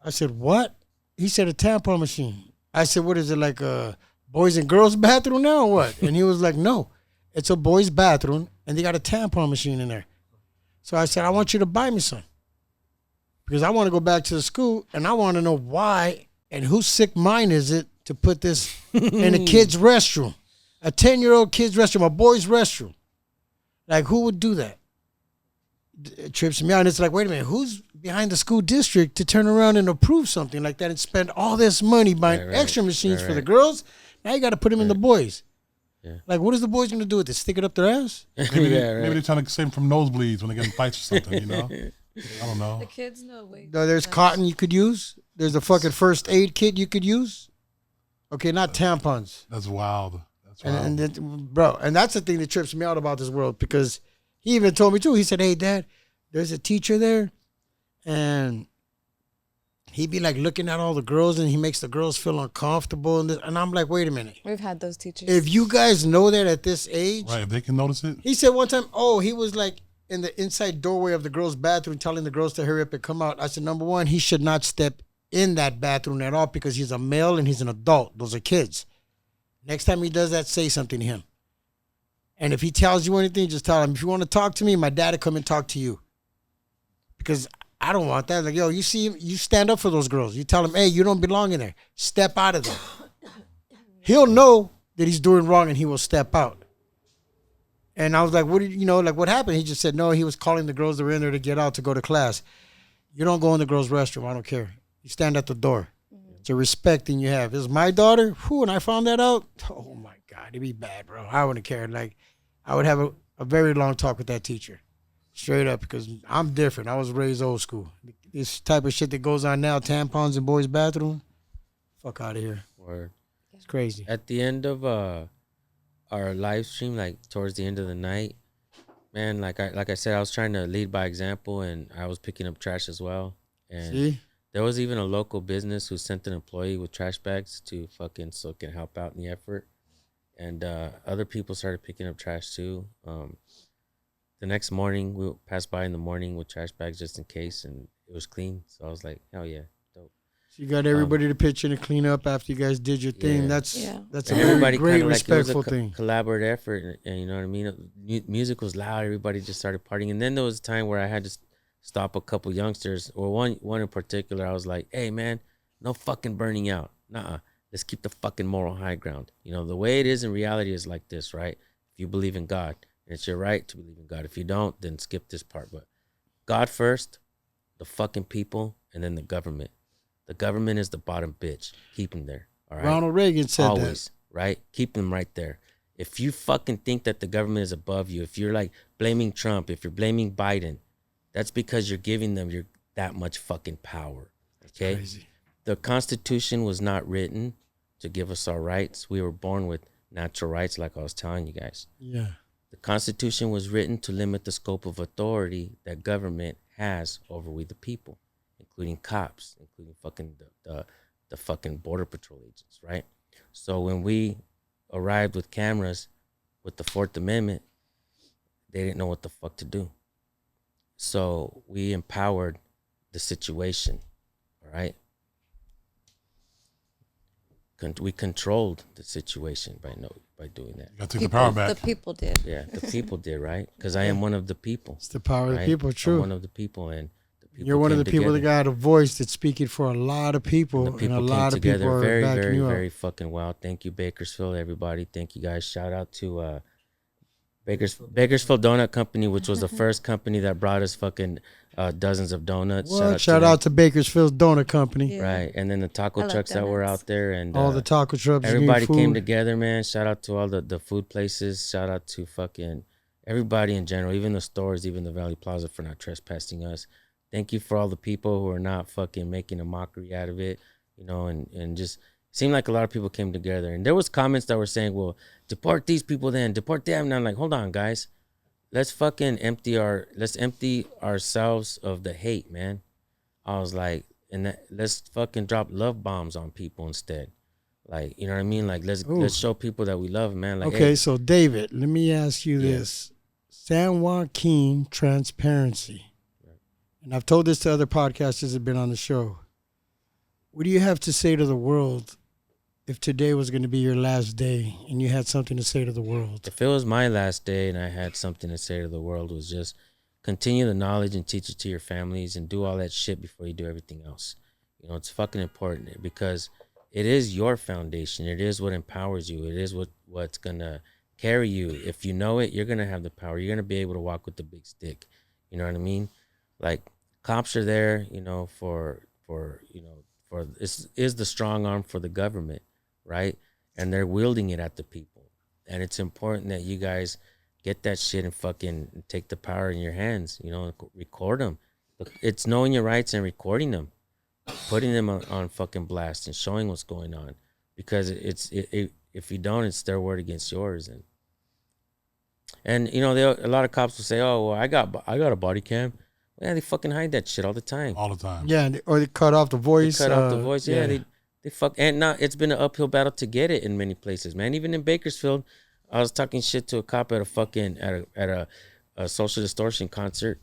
I said, what? He said, a tampon machine. I said, what is it, like a boys and girls bathroom now or what? And he was like, no, it's a boys bathroom, and they got a tampon machine in there. So I said, I want you to buy me some. Because I want to go back to the school and I want to know why and whose sick mind is it to put this in a kid's restroom. A 10-year-old kid's restroom, a boy's restroom. Like, who would do that? It trips me out. And it's like, wait a minute, who's behind the school district to turn around and approve something like that and spend all this money buying extra machines for the girls? Now you got to put them in the boys. Yeah. Like, what is the boys going to do with it? Stick it up their ass? Maybe they're trying to save them from nosebleeds when they get in fights or something, you know? I don't know. The kids know way. No, there's cotton you could use. There's a fucking first aid kit you could use. Okay, not tampons. That's wild. That's wild. And then, bro, and that's the thing that trips me out about this world, because he even told me too. He said, hey, Dad, there's a teacher there, and he'd be like looking at all the girls, and he makes the girls feel uncomfortable. And I'm like, wait a minute. We've had those teachers. If you guys know that at this age. Right, if they can notice it. He said one time, he was like in the inside doorway of the girls' bathroom telling the girls to hurry up and come out. I said, number one, he should not step in that bathroom at all because he's a male and he's an adult. Those are kids. Next time he does that, say something to him. And if he tells you anything, just tell him, if you want to talk to me, my dad will come and talk to you. Because I don't want that. Like, yo, you see him, you stand up for those girls. You tell him, hey, you don't belong in there. Step out of there. He'll know that he's doing wrong and he will step out. And I was like, what did you know? Like, what happened? He just said, no, he was calling the girls that were in there to get out to go to class. You don't go in the girls' restroom. I don't care. You stand at the door. It's a respect thing you have. It's my daughter. When I found that out, oh my God, it'd be bad, bro. I wouldn't care. Like, I would have a very long talk with that teacher. Straight up, because I'm different. I was raised old school. This type of shit that goes on now, tampons in boys' bathroom, fuck out of here. Word. It's crazy. At the end of our live stream, like towards the end of the night, man, like I said, I was trying to lead by example, and I was picking up trash as well. And See? There was even a local business who sent an employee with trash bags to fucking so can help out in the effort. And other people started picking up trash too. The next morning, we passed by in the morning with trash bags just in case, and it was clean. So I was like, hell yeah, dope. So you got everybody to pitch in and clean up after you guys did your thing. Yeah. That's a and very great, respectful like, thing. Collaborative effort, and you know what I mean? Music was loud. Everybody just started partying. And then there was a time where I had to stop a couple youngsters, or one in particular. I was like, hey, man, no fucking burning out. Nuh-uh. Let's keep the fucking moral high ground. You know, the way it is in reality is like this, right? If you believe in God, and it's your right to believe in God. If you don't, then skip this part. But God first, the fucking people, and then the government. The government is the bottom bitch. Keep them there, all right? Ronald Reagan said always, that. Right? Keep them right there. If you fucking think that the government is above you, if you're like blaming Trump, if you're blaming Biden, that's because you're giving them that much fucking power, okay? Crazy. The Constitution was not written to give us our rights. We were born with natural rights, like I was telling you guys. Yeah. The Constitution was written to limit the scope of authority that government has over we the people, including cops, including fucking the fucking border patrol agents, right? So when we arrived with cameras with the Fourth Amendment, they didn't know what the fuck to do. So we empowered the situation, all right? We controlled the situation by doing that. You gotta take the power back. The people did. Yeah, the people did, right? Because I am one of the people. It's the power of right? the people, true. I'm one of the people, and the people you're one of the came people together. that got a voice that's speaking for a lot of people, and a lot of people are very, backing very, you up. very fucking well. Thank you, Bakersfield, everybody. Thank you, guys. Shout out to Bakersfield Donut Company, which was the first company that brought us fucking dozens of donuts. Shout out to Bakersfield Donut Company. Yeah. Right, and then the taco like trucks that were donuts. out there, and All the taco trucks. everybody food. came together, man. Shout out to all the food places. Shout out to fucking everybody in general, even the stores, even the Valley Plaza for not trespassing us. Thank you for all the people who are not fucking making a mockery out of it, you know, and just seemed like a lot of people came together. And there was comments that were saying, well, deport these people then, deport them. And I'm like, hold on, guys. Let's empty ourselves of the hate, man. I was like, let's fucking drop love bombs on people instead. Like, you know what I mean? Like, let's show people that we love, man. Like, Okay, hey, so David, let me ask you this. San Joaquin Transparency. And I've told this to other podcasters that have been on the show. What do you have to say to the world if today was going to be your last day and you had something to say to the world? if it was my last day and I had something to say to the world, was just continue the knowledge and teach it to your families and do all that shit before you do everything else. You know, it's fucking important because it is your foundation. It is what empowers you. It is what's gonna carry you. If you know it, you're gonna have the power. You're gonna be able to walk with the big stick. You know what I mean? Like, cops are there, you know, for this is the strong arm for the government, right? And they're wielding it at the people. And it's important that you guys get that shit and fucking take the power in your hands, you know, record them. It's knowing your rights and recording them, putting them on fucking blast and showing what's going on, because if you don't, it's their word against yours. And you know, a lot of cops will say, oh, well, I got a body cam. Yeah, they fucking hide that shit all the time. All the time. Yeah, or they cut off the voice. They cut off the voice. Yeah, they fuck. And now it's been an uphill battle to get it in many places, man. Even in Bakersfield, I was talking shit to a cop at a social distortion concert,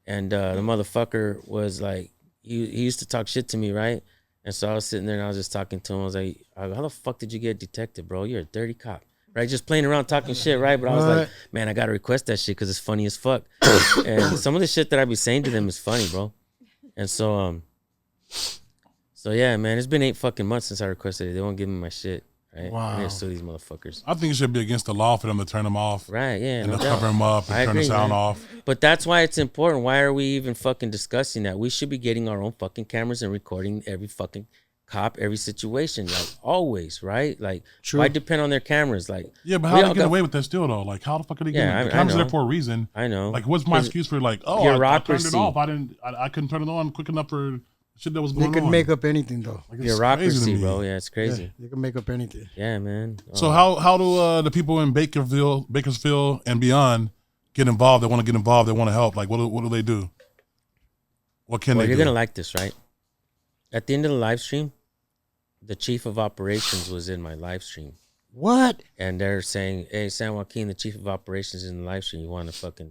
and the motherfucker was like, he used to talk shit to me, right? And so I was sitting there and I was just talking to him. I was like, how the fuck did you get detected, bro? You're a dirty cop. Right, just playing around talking shit, right? But I was like, man, I gotta request that shit because it's funny as fuck. And some of the shit that I be saying to them is funny, bro. And so yeah, man, it's been 8 fucking months since I requested it. They won't give me my shit, right? Wow. I need to sue these motherfuckers. I think it should be against the law for them to turn them off. Right, yeah. And No to doubt. cover them up and turn the sound off. But that's why it's important. Why are we even fucking discussing that? We should be getting our own fucking cameras and recording every fucking cop, every situation, like always, right? Like, True. why depend on their cameras? Like, Yeah, but how do they get away with that still, though? Like, how the fuck are they getting Yeah, the I cameras are know. there for a reason? I know. Like, what's my excuse for, like, oh, I turned it Bureaucracy. off. I couldn't turn it on quick enough for shit that was They going on. could make up anything, though. Like, it's crazy to bureaucracy, me. bro. Yeah, it's crazy. Yeah, they can make up anything. Yeah, man. So how do the people in Bakersfield and beyond get involved? They want to get involved. They want to help. Like, what do they do? What can they You're do? gonna like this, right? At the end of the live stream, the chief of operations was in my live stream, What? and they're saying, "Hey, San Joaquin, the chief of operations is in the live stream. You wanna talk to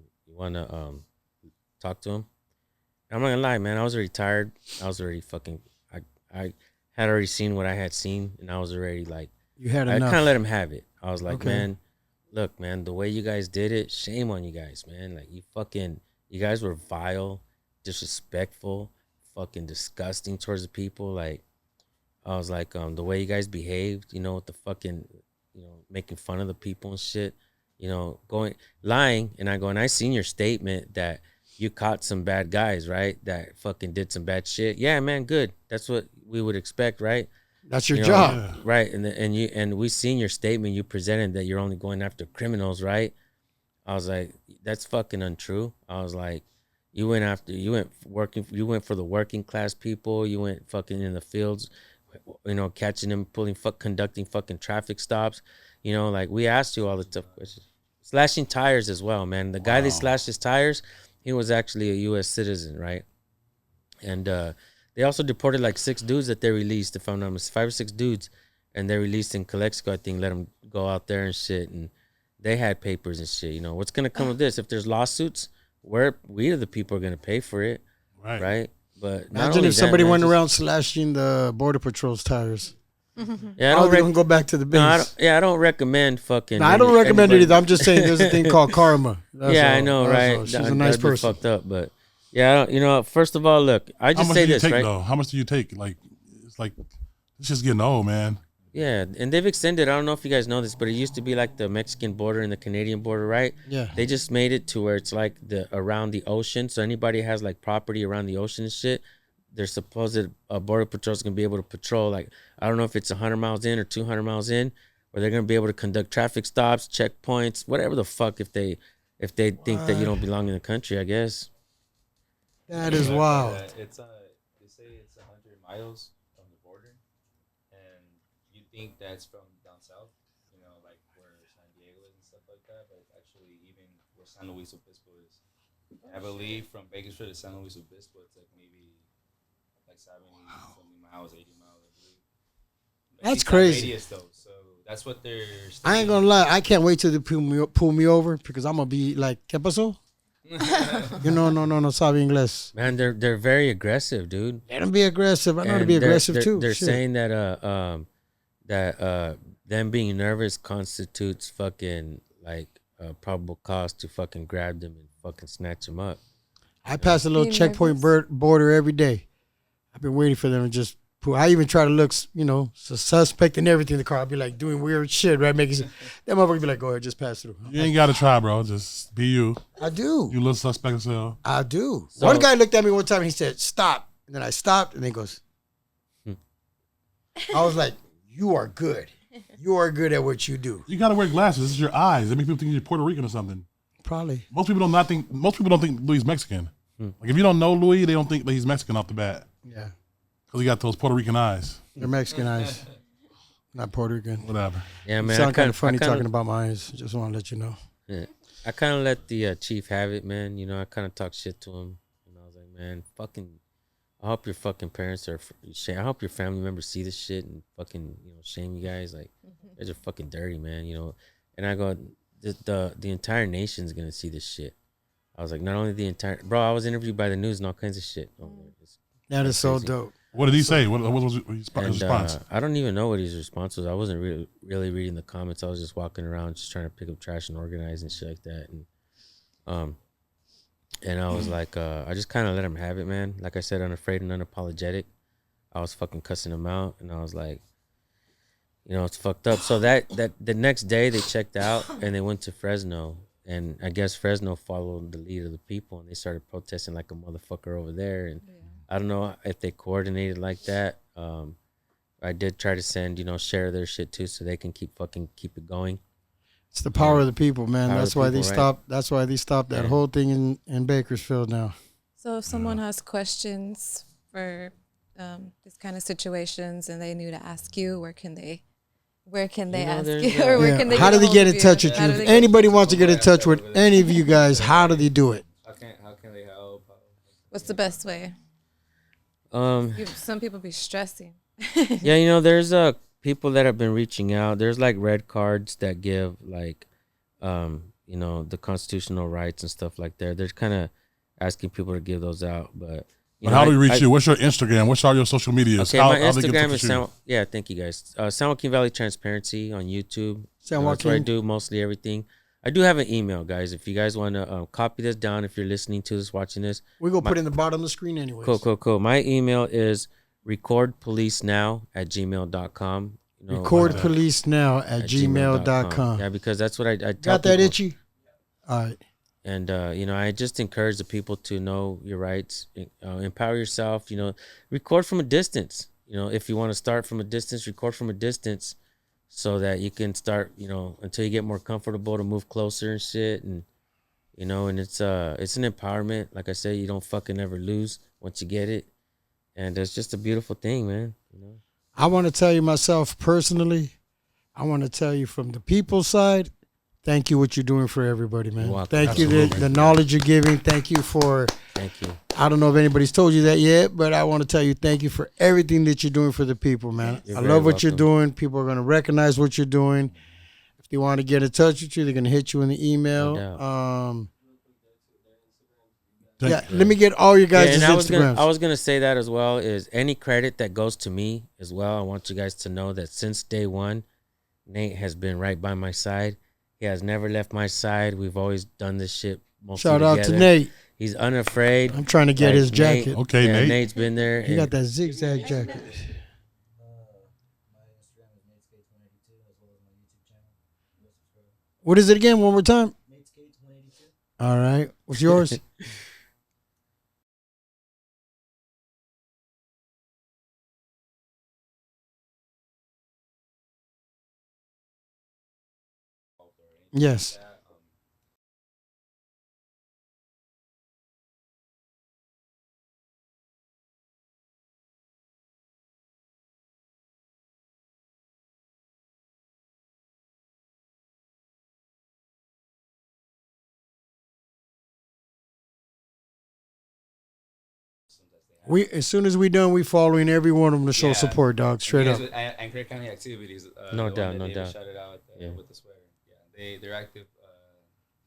him?" I'm not gonna lie, man. I was already tired. I was already fucking. I had already seen what I had seen, and I was already like, You had I enough. kind of let him have it. I was like, Okay. man, look, man, the way you guys did it, shame on you guys, man. Like, you guys were vile, disrespectful, fucking disgusting towards the people. Like, I was like, the way you guys behaved, you know, with the fucking, you know, making fun of the people and shit, you know, lying. And I seen your statement that you caught some bad guys, right? That fucking did some bad shit. Yeah, man, good. That's what we would expect, right? That's your You know, job. right? And we seen your statement you presented that you're only going after criminals, right? I was like, that's fucking untrue. I was like, you went for the working class people. You went fucking in the fields, you know, catching them, conducting fucking traffic stops. You know, like, we asked you all the tough questions. Slashing tires as well, man. The guy that slashed his tires, he was actually a U.S. citizen, right? And they also deported like 6 dudes that they released, if I'm not mistaken, 5 or 6 dudes, and they released in Calexico, I think, let them go out there and shit, and they had papers and shit. You know, what's gonna come of this? If there's lawsuits, we are the people are gonna pay for it, right? But not Imagine only if somebody that, man, went just- around slashing the Border Patrol's tires. Yeah, How are they gonna go back to the base? I don't recommend fucking. No, I don't recommend it anybody- either. I'm just saying there's a thing called karma. That's yeah, all. I know, That's right? all. She's That- a nice that'd be person. fucked up, but yeah, I don't, you know. First of all, look, I How just much say do you this, take, right? though? How much do you take? Like, it's like, it's just getting old, man. Yeah, and they've extended. I don't know if you guys know this, but it used to be like the Mexican border and the Canadian border, right? Yeah. They just made it to where it's like around the ocean. So anybody has like property around the ocean and shit, they're supposed border patrol's gonna be able to patrol. Like, I don't know if it's 100 miles in or 200 miles in, where they're gonna be able to conduct traffic stops, checkpoints, whatever the fuck. If they think that you don't belong in the country, I guess. That is wild. It's they say it's 100 miles from the border, and you think that's from down south, you know, like where San Diego is and stuff like that, but it's actually even where San Luis Obispo is. I believe from Bakersfield to San Luis Obispo, it's like maybe like 70 something miles, 80 miles, I believe. But That's it's that crazy. Radius, though, so that's what they're. I ain't gonna lie. I can't wait till they pull me over because I'm gonna be like, ¿Qué pasó? You know, no sabe inglés. Man, they're very aggressive, dude. Let them be aggressive. I know how to And be they're- aggressive they're, too. They're Shit. saying that them being nervous constitutes fucking like probable cause to fucking grab them and fucking snatch them up. I pass a little Being checkpoint nervous? border every day. I've been waiting for them to just pull. I even try to look, suspect and everything in the car. I'll be like doing weird shit, right? That motherfucker be like, go ahead, just pass through. You ain't got to try, bro. Just be you. I do. You look suspect as hell. I do. So- One guy looked at me one time and he said, stop. And then I stopped and then he goes, I was like, you are good. You are good at what you do. You got to wear glasses. This is your eyes. That make people think you're Puerto Rican or something. Probably. Most people don't think Louis is Mexican. Like if you don't know Louis, they don't think that he's Mexican off the bat. Yeah. Because he got those Puerto Rican eyes. They're Mexican eyes. Not Puerto Rican. Whatever. Yeah, You man. sound kind of funny talking about my eyes. Just want to let you know. Yeah, I kind of let the chief have it, man. You know, I kind of talked shit to him, and I was like, man, fucking, I hope your fucking parents are, I hope your family members see this shit and fucking, shame you guys. Like, you guys are fucking dirty, man. And I go, the entire nation's gonna see this shit. I was like, not only the entire, bro, I was interviewed by the news and all kinds of shit. That is so crazy. dope. What did he say? What was his And, response? I don't even know what his response was. I wasn't really reading the comments. I was just walking around, just trying to pick up trash and organize and shit like that. And I was like, I just kind of let him have it, man. Like I said, unafraid and unapologetic. I was fucking cussing him out, and I was like, it's fucked up. So that the next day they checked out and they went to Fresno, and I guess Fresno followed the lead of the people, and they started protesting like a motherfucker over there. And I don't know if they coordinated like that. I did try to send, share their shit too, so they can keep it going. It's the power of the people, man. Power of That's the why people, they right? stopped. That's why they stopped that whole thing in Bakersfield now. So if someone has questions for this kind of situations and they need to ask you, where can they ask there's you, or where Yeah. can they How do they get in touch with you? How do If they get- anybody wants to get in touch with any of you guys, how do they do it? How can they help? What's the best way? Some people be stressing. Yeah, there's people that have been reaching out. There's like red cards that give like the constitutional rights and stuff like that. They're kind of asking people to give those out, but How do we reach you? What's your Instagram? What's all your social medias? Okay, How my they get in touch Instagram with is you? thank you guys. San Joaquin Valley Transparency on YouTube. San That's where I Joaquin. do mostly everything. I do have an email, guys. If you guys want to copy this down, if you're listening to this, watching this, We're going to put it in the bottom of the screen anyways. cool. My email is recordpolicenow@gmail.com. Recordpolicenow@gmail.com. Yeah, because that's what I tell Got that people. itchy? All right. And I just encourage the people to know your rights, empower yourself. Record from a distance. If you want to start from a distance, record from a distance, so that you can start. Until you get more comfortable to move closer and shit. And and it's an empowerment. Like I said, you don't fucking ever lose once you get it, and it's just a beautiful thing, man. I want to tell you myself personally. I want to tell you from the people's side. Thank you what you're doing for everybody, man. You're welcome. Thank you Absolutely. the knowledge you're giving. Thank you for. Thank you. I don't know if anybody's told you that yet, but I want to tell you thank you for everything that you're doing for the people, man. You're I very love what you're welcome. doing. People are going to recognize what you're doing. If they want to get in touch with you, they're going to hit you in the email. No Yeah, let me get all your guys' and Instagrams. I was gonna say that as well. Is any credit that goes to me as well? I want you guys to know that since day one, Nate has been right by my side. He has never left my side. We've always done this shit mostly Shout out to together. Nate. He's unafraid. I'm trying to get Like his Nate- jacket. Okay, yeah, Nate. Nate's been there. He got that zigzag jacket. My Instagram is NatesGate182 as well as my YouTube channel. Go subscribe. What is it again? One more time. NatesGate182. All right. What's yours? Yes. We as soon as we done, we following every one of them to show Yeah. support, dog. Straight up. And Craig County Activities. No the doubt, one that no David doubt. shouted out Yeah. with the sweater. Yeah, they're active.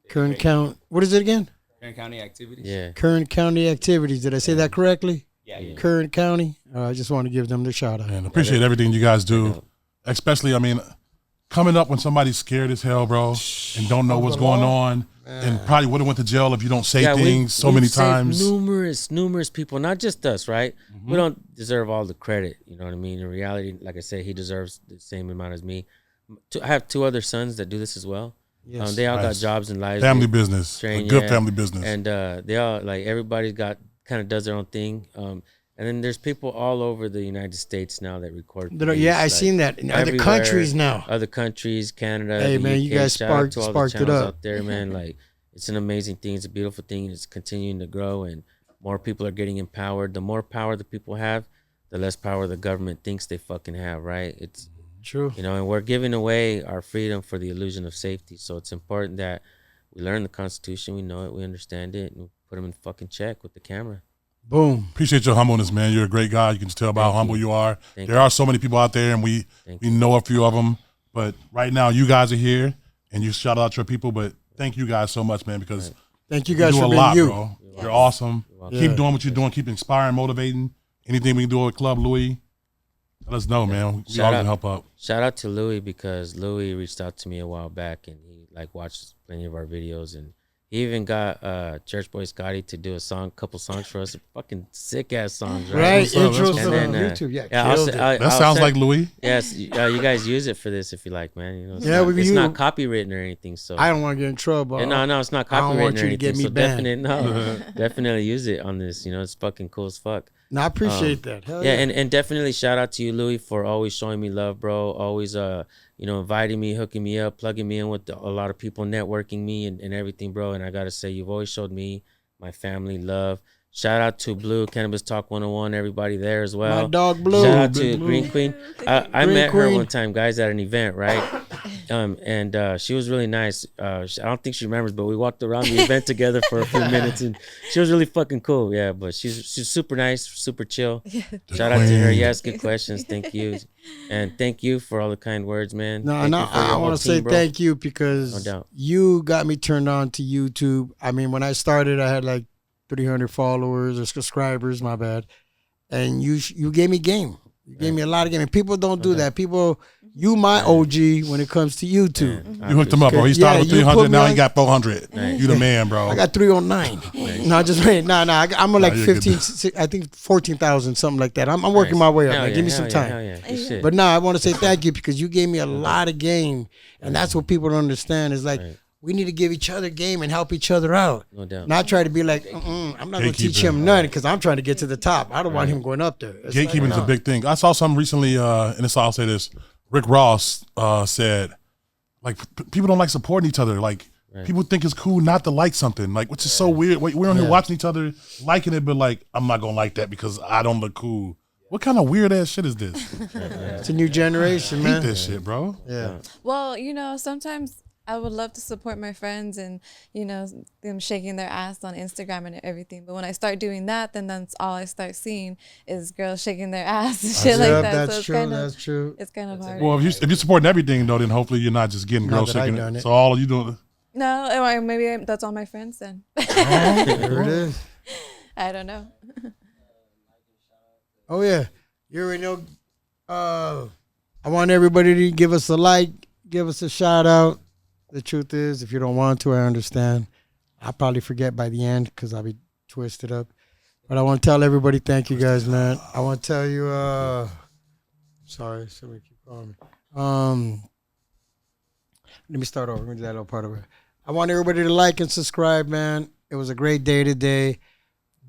Kern County. What is it again? Kern County Activities. Yeah. Kern County Activities. Did I say that correctly? Yeah. Yeah. Kern County. I just want to give them the shout out. And appreciate everything you guys do. Yeah. Especially, I mean, coming up when somebody's scared as hell, bro, and don't know what's going on, and probably would have went to jail if you don't say things so many times. Numerous people, not just us, right? We don't deserve all the credit. You know what I mean? In reality, like I said, he deserves the same amount as me. I have 2 other sons that do this as well. Yes. They all got jobs and lives. Family business, a good family business. And they all, like, everybody's got, kind of does their own thing. And then there's people all over the United States now that record. Yeah, I seen that in other countries now. Other countries, Canada. Hey, man, UK. you guys Shout sparked it up out there, man. Like, it's an amazing thing. It's a beautiful thing. It's continuing to grow, and more people are getting empowered. The more power the people have, the less power the government thinks they fucking have, right? It's true. You know, and we're giving away our freedom for the illusion of safety. So it's important that we learn the Constitution, we know it, we understand it, and we put them in fucking check with the camera. Boom. Appreciate your humbleness, man. You're a great guy. You can just tell by how humble you are. There are so many people out there, and we know a few of them. But right now, you guys are here, and you shout out your people. But thank you guys so much, man, because thank you guys for a being lot, you. Bro. You're awesome. Keep doing what you're doing. Keep inspiring, motivating. Anything we can do with Club Louie, let us know, man. We always help out. Shout out to Louie, because Louie reached out to me a while back, and he watched plenty of our videos, and he even got Church Boy Scotty to do couple songs for us. Fucking sick ass songs, right? Right, intros on YouTube. That sounds like Louie. Yes, you guys use it for this if you like, man. You know, it's not copywritten or anything. So I don't want to get in trouble. No, it's not copywritten or anything. So banned. definitely use it on this. You know, it's fucking cool as fuck. No, I appreciate that. Hell yeah, and definitely shout out to you, Louie, for always showing me love, bro. Always inviting me, hooking me up, plugging me in with a lot of people, networking me and everything, bro. And I gotta say, you've always showed me, my family, love. Shout out to Blue, Cannabis Talk 101, everybody there as well. My dog Blue. Shout out to Green Queen. I met her one time, guys, at an event, right? And she was really nice. I don't think she remembers, but we walked around the event together for a few minutes, and she was really fucking cool. Yeah, but she's super nice, super chill. Shout out to her. Yes, good questions. Thank you. And thank you for all the kind words, man. I want to say thank you, because you got me turned on to YouTube. I mean, when I started, I had like 300 followers or subscribers, my bad. And you gave me game. You gave me a lot of game. And people don't do that. People, you my OG when it comes to YouTube. You hooked him up, bro. He started with 300, now he got 400. You the man, bro. I got 309. No, just wait. No, I'm like 15, I think 14,000, something like that. I'm working my way up. Give me some time. But no, I want to say thank you, because you gave me a lot of game. And that's what people don't understand is like, we need to give each other game and help each other out. No doubt. Not try to be like, I'm not going to teach him nothing because I'm trying to get to the top. I don't want him going up there. Gatekeeping is a big thing. I saw something recently, and I'll say this. Rick Ross said, like, people don't like supporting each other. Like, people think it's cool not to like something, like, which is so weird. We're on here watching each other, liking it, but like, I'm not going to like that because I don't look cool. What kind of weird ass shit is this? It's a new generation, man. I hate this shit, bro. Yeah. Well, sometimes I would love to support my friends and, them shaking their ass on Instagram and everything. But when I start doing that, then that's all I start seeing is girls shaking their ass and shit like that. That's true. That's true. It's kind of hard. Well, if you're supporting everything, though, then hopefully you're not just getting girls shaking it. So all of you doing. No, maybe that's all my friends then. There it is. I don't know. Oh, yeah. You already know. I want everybody to give us a like, give us a shout out. The truth is, if you don't want to, I understand. I'll probably forget by the end because I'll be twisted up. But I want to tell everybody, thank you guys, man. I want to tell you, sorry, somebody keep calling me. Let me start over. Let me do that little part of it. I want everybody to like and subscribe, man. It was a great day today.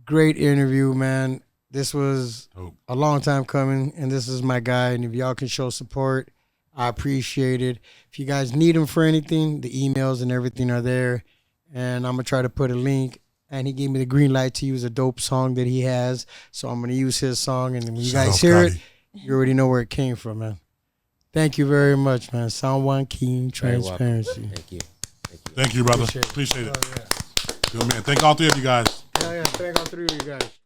Great interview, man. This was a long time coming, and this is my guy. And if y'all can show support, I appreciate it. If you guys need him for anything, the emails and everything are there. And I'm going to try to put a link. And he gave me the green light to use a dope song that he has. So I'm going to use his song. And when you guys hear it, you already know where it came from, man. Thank you very much, man. San Joaquin Transparency. Thank you. Thank you, brother. Appreciate it. Oh, yeah. Good man. Thank all three of you guys. Yeah, thank all three of you guys.